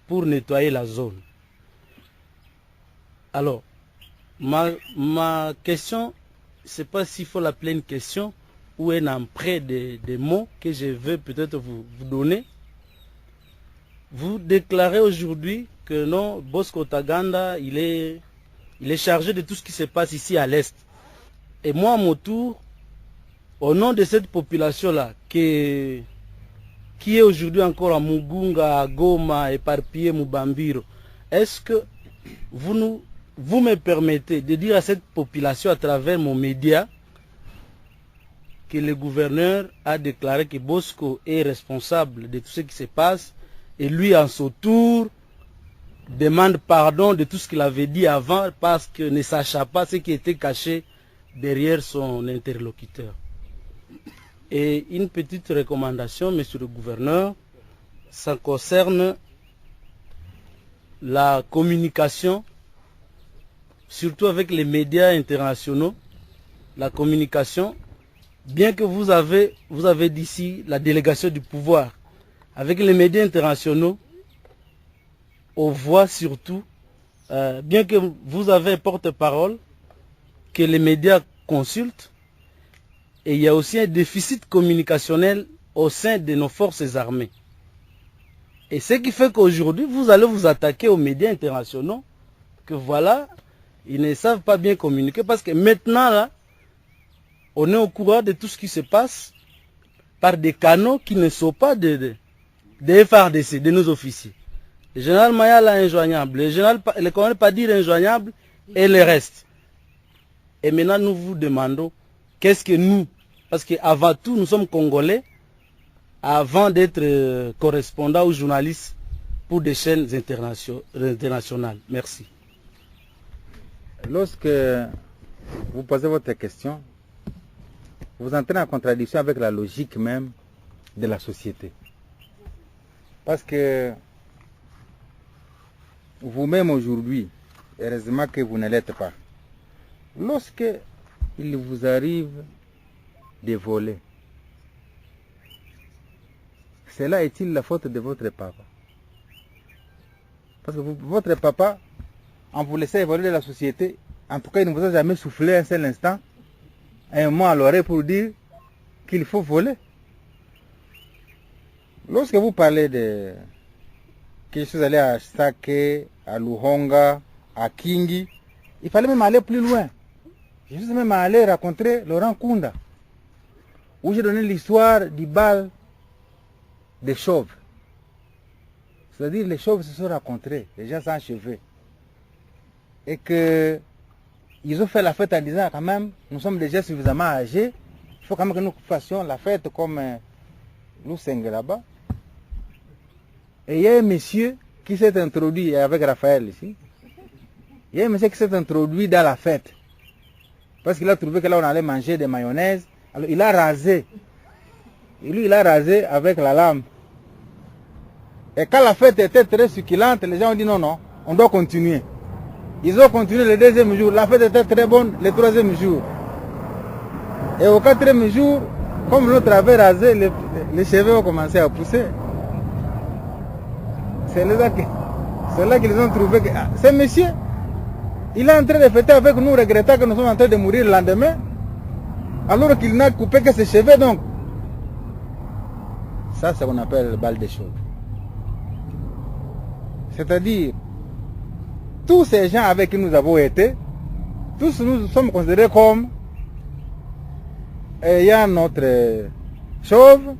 pour nettoyer la zone. Alors, ma question, je ne sais pas s'il faut l'appeler une question ou un emprunt des mots que je veux peut-être vous donner. Vous déclarez aujourd'hui que non, Bosco Ntaganda, il est chargé de tout ce qui se passe ici à l'Est. Et moi, à mon tour, au nom de cette population-là, qui est aujourd'hui encore à Mugunga, à Goma, éparpillée, Mubambiro, est-ce que vous me permettez de dire à cette population à travers mon média que le gouverneur a déclaré que Bosco est responsable de tout ce qui se passe et lui, en son tour, demande pardon de tout ce qu'il avait dit avant parce qu'il ne sachait pas ce qui était caché derrière son interlocuteur. Et une petite recommandation, monsieur le gouverneur, ça concerne la communication, surtout avec les médias internationaux, la communication, bien que vous avez d'ici la délégation du pouvoir, avec les médias internationaux, on voit surtout, bien que vous avez un porte-parole, que les médias consultent, Et il y a aussi un déficit communicationnel au sein de nos forces armées. Et ce qui fait qu'aujourd'hui, vous allez vous attaquer aux médias internationaux, que voilà, ils ne savent pas bien communiquer, parce que maintenant, là, on est au courant de tout ce qui se passe par des canaux qui ne sont pas des FARDC, de nos officiers. Le général Mayala injoignable, le colonel Padir injoignable, et le reste. Et maintenant, nous vous demandons, qu'est-ce que nous, parce qu'avant tout, nous sommes Congolais, avant d'être correspondants ou journalistes pour des chaînes internationales. Merci. Lorsque vous posez votre question, vous entrez en contradiction avec la logique même de la société. Parce que vous-même aujourd'hui, heureusement que vous ne l'êtes pas, lorsque il vous arrive de voler, cela est-il la faute de votre papa? Parce que votre papa, en vous laissant évoluer de la société, en tout cas, il ne vous a jamais soufflé un seul instant, un mot à l'oreille pour dire qu'il faut voler. Lorsque vous parlez de que je suis allé à Sake, à Luhonga, à Kingi, il fallait même aller plus loin. Je suis même allé rencontrer Laurent Kunda, où j'ai donné l'histoire du bal des chauves. C'est-à-dire les chauves se sont rencontrés, les gens sans cheveux. Et que ils ont fait la fête en disant quand même, nous sommes déjà suffisamment âgés, il faut quand même que nous fassions la fête comme Lusenge là-bas. Et il y a un monsieur qui s'est introduit avec Raphaël ici. Il y a un monsieur qui s'est introduit dans la fête. Parce qu'il a trouvé que là on allait manger des mayonnaises. Alors il a rasé. Et lui il a rasé avec la lame. Et quand la fête était très succulente, les gens ont dit non, non, on doit continuer. Ils ont continué le deuxième jour. La fête était très bonne le troisième jour. Et au quatrième jour, comme l'autre avait rasé, les cheveux ont commencé à pousser. C'est là qu'ils ont trouvé que ce monsieur, il est en train de fêter avec nous, regrettant que nous sommes en train de mourir le lendemain, alors qu'il n'a coupé que ses cheveux. Donc, ça, c'est ce qu'on appelle le bal des chauves. C'est-à-dire, tous ces gens avec qui nous avons été, tous nous sommes considérés comme ayant notre chauve,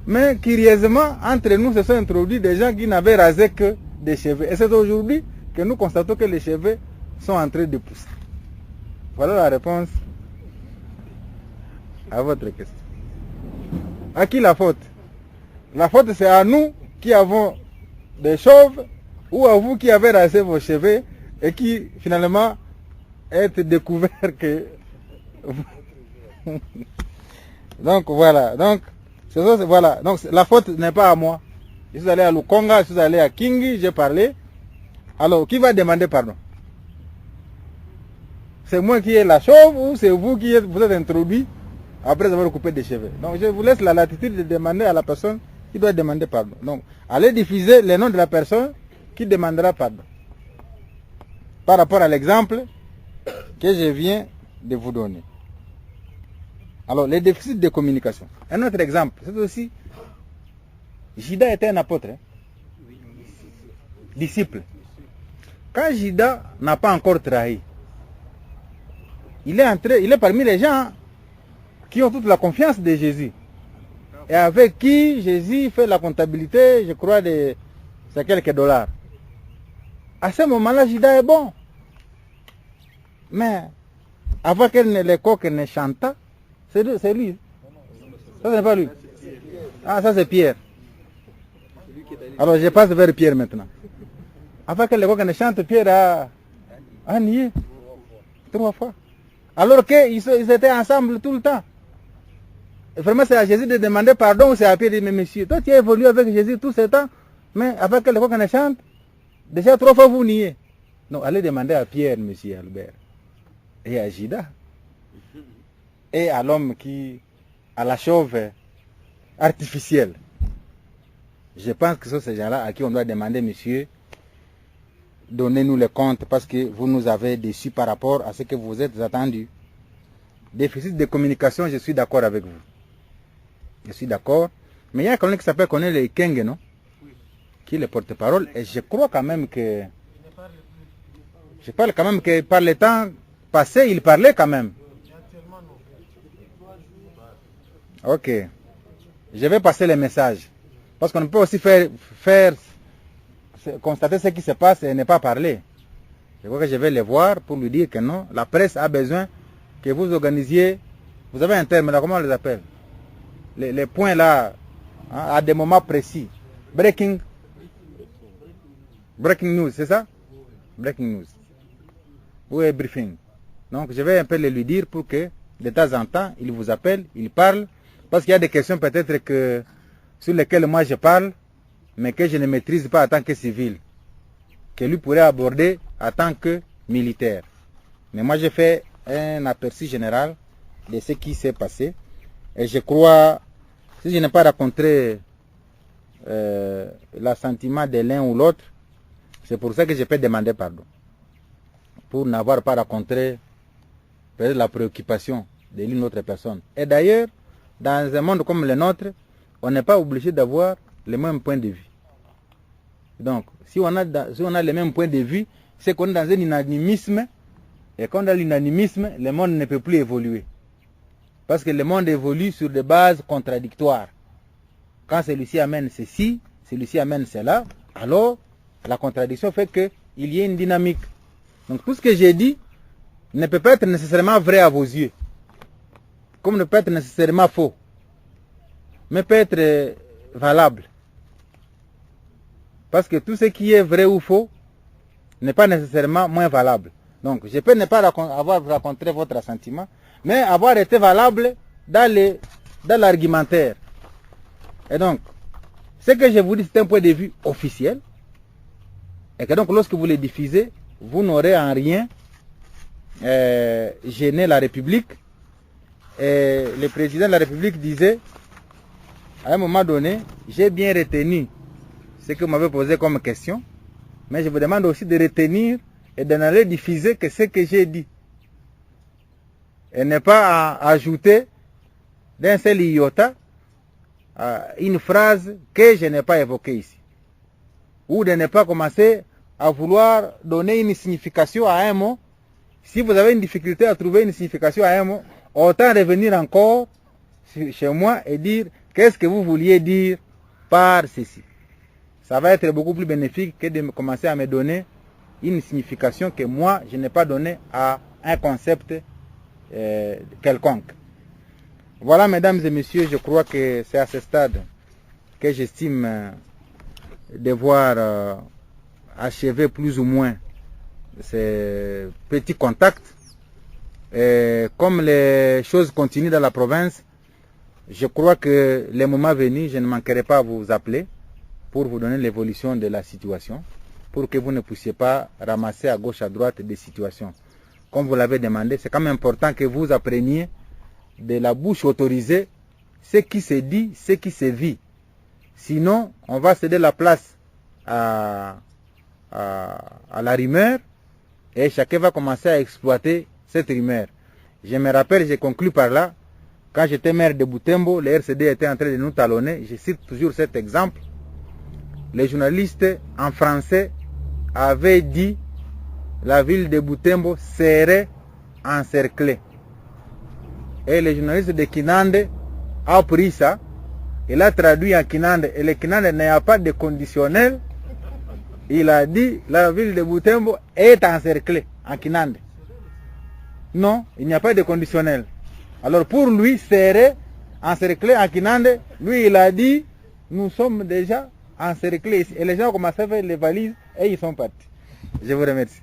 mais curieusement, entre nous se sont introduits des gens qui n'avaient rasé que des cheveux. Et c'est aujourd'hui que nous constatons que les cheveux sont en train de pousser. Voilà la réponse à votre question. À qui la faute? La faute c'est à nous qui avons des chauves, ou à vous qui avez rasé vos cheveux et qui finalement êtes découvert que... Donc voilà, donc voilà, donc la faute n'est pas à moi. Je suis allé à Lukonga, je suis allé à Kingi, j'ai parlé. Alors, qui va demander pardon? C'est moi qui ai la chauve ou c'est vous qui vous êtes introduit après avoir coupé des cheveux? Donc je vous laisse la latitude de demander à la personne qui doit demander pardon. Donc, allez diffuser le nom de la personne qui demandera pardon. Par rapport à l'exemple que je viens de vous donner. Alors, les déficits de communication. Un autre exemple, c'est aussi, Jida était un apôtre, hein? Disciple. Quand Jida n'a pas encore trahi, il est parmi les gens qui ont toute la confiance de Jésus. Et avec qui Jésus fait la comptabilité, je crois, de quelques dollars. À ce moment-là, Jida est bon. Mais, avant que les coqs ne chantent, c'est lui. Ça, c'est pas lui. Ah, ça, c'est Pierre. Alors, je passe vers Pierre maintenant. Avant que les coqs ne chantent, Pierre a nié 3 fois. Alors qu'ils étaient ensemble tout le temps. Et vraiment, c'est à Jésus de demander pardon, ou c'est à Pierre de dire, mais monsieur, toi, tu as évolué avec Jésus tout ce temps, mais avant que les coqs ne chantent, déjà 3 fois vous niez. Non, allez demander à Pierre, monsieur Albert, et à Jida, et à l'homme à la chauve artificielle. Je pense que ce sont ces gens-là à qui on doit demander, monsieur, donnez-nous le compte parce que vous nous avez déçus par rapport à ce que vous êtes attendus. déficit de communication, je suis d'accord avec vous. Je suis d'accord. Mais il y a quelqu'un qui s'appelle Corneille Ikenge, non? Qui est le porte-parole. Et je crois quand même que... Je parle quand même que par le temps passé, il parlait quand même. Ok. Je vais passer les messages. Parce qu'on peut aussi constater ce qui se passe et ne pas parler. Je crois que je vais les voir pour lui dire que non, la presse a besoin que vous organisiez, vous avez un terme là, comment on les appelle? Les points là, hein, à des moments précis. Breaking news, c'est ça? Breaking news. Oui, briefing. Donc je vais un peu lui dire pour que de temps en temps, il vous appelle, il parle, parce qu'il y a des questions peut-être que sur lesquelles moi je parle, mais que je ne maîtrise pas en tant que civil, que lui pourrait aborder en tant que militaire. Mais moi j'ai fait un aperçu général de ce qui s'est passé, et je crois, si je n'ai pas rencontré l'assentiment de l'un ou l'autre, c'est pour ça que je peux demander pardon, pour n'avoir pas rencontré peut-être la préoccupation de l'une autre personne. Et d'ailleurs, dans un monde comme le nôtre, on n'est pas obligé d'avoir le même point de vue. Donc, si on a le même point de vue, c'est qu'on est dans un unanimisme, et quand on a l'unanimisme, le monde ne peut plus évoluer. Parce que le monde évolue sur des bases contradictoires. Quand celui-ci amène ceci, celui-ci amène cela, alors la contradiction fait qu'il y ait une dynamique. Donc tout ce que j'ai dit ne peut pas être nécessairement vrai à vos yeux, comme ne peut être nécessairement faux, mais peut être valable. Parce que tout ce qui est vrai ou faux n'est pas nécessairement moins valable. Donc je peux ne pas avoir rencontré votre assentiment, mais avoir été valable dans l'argumentaire. Et donc, ce que je vous dis, c'est un point de vue officiel, et que donc lorsque vous le diffusez, vous n'aurez en rien gêné la République. Et le président de la République disait, à un moment donné, j'ai bien retenu ce que vous m'avez posé comme question, mais je vous demande aussi de retenir et de n'aller diffuser que ce que j'ai dit. Et ne pas ajouter d'un seul iota une phrase que je n'ai pas évoquée ici. Ou de ne pas commencer à vouloir donner une signification à un mot. Si vous avez une difficulté à trouver une signification à un mot, autant revenir encore chez moi et dire qu'est-ce que vous vouliez dire par ceci. Ça va être beaucoup plus bénéfique que de commencer à me donner une signification que moi je n'ai pas donnée à un concept quelconque. Voilà, mesdames et messieurs, je crois que c'est à ce stade que j'estime devoir achever plus ou moins ces petits contacts. Et comme les choses continuent dans la province, je crois que le moment venu, je ne manquerai pas à vous appeler pour vous donner l'évolution de la situation, pour que vous ne puissiez pas ramasser à gauche à droite des situations. Comme vous l'avez demandé, c'est quand même important que vous appreniez de la bouche autorisée ce qui se dit, ce qui se vit. Sinon, on va céder la place à la rumeur et chacun va commencer à exploiter cette rumeur. Je me rappelle, j'ai conclu par là, quand j'étais maire de Butembo, le RCD était en train de nous talonner. Je cite toujours cet exemple. Les journalistes en français avaient dit la ville de Butembo serait encerclée. Et le journaliste de Kinande a pris ça, il a traduit en Kinande, et le Kinande n'a pas de conditionnel. Il a dit la ville de Butembo est encerclée en Kinande. Non, il n'y a pas de conditionnel. Alors pour lui, serait encerclé en Kinande, lui il a dit nous sommes déjà encerclés ici. Et les gens ont commencé à faire les valises et ils sont partis. Je vous remercie.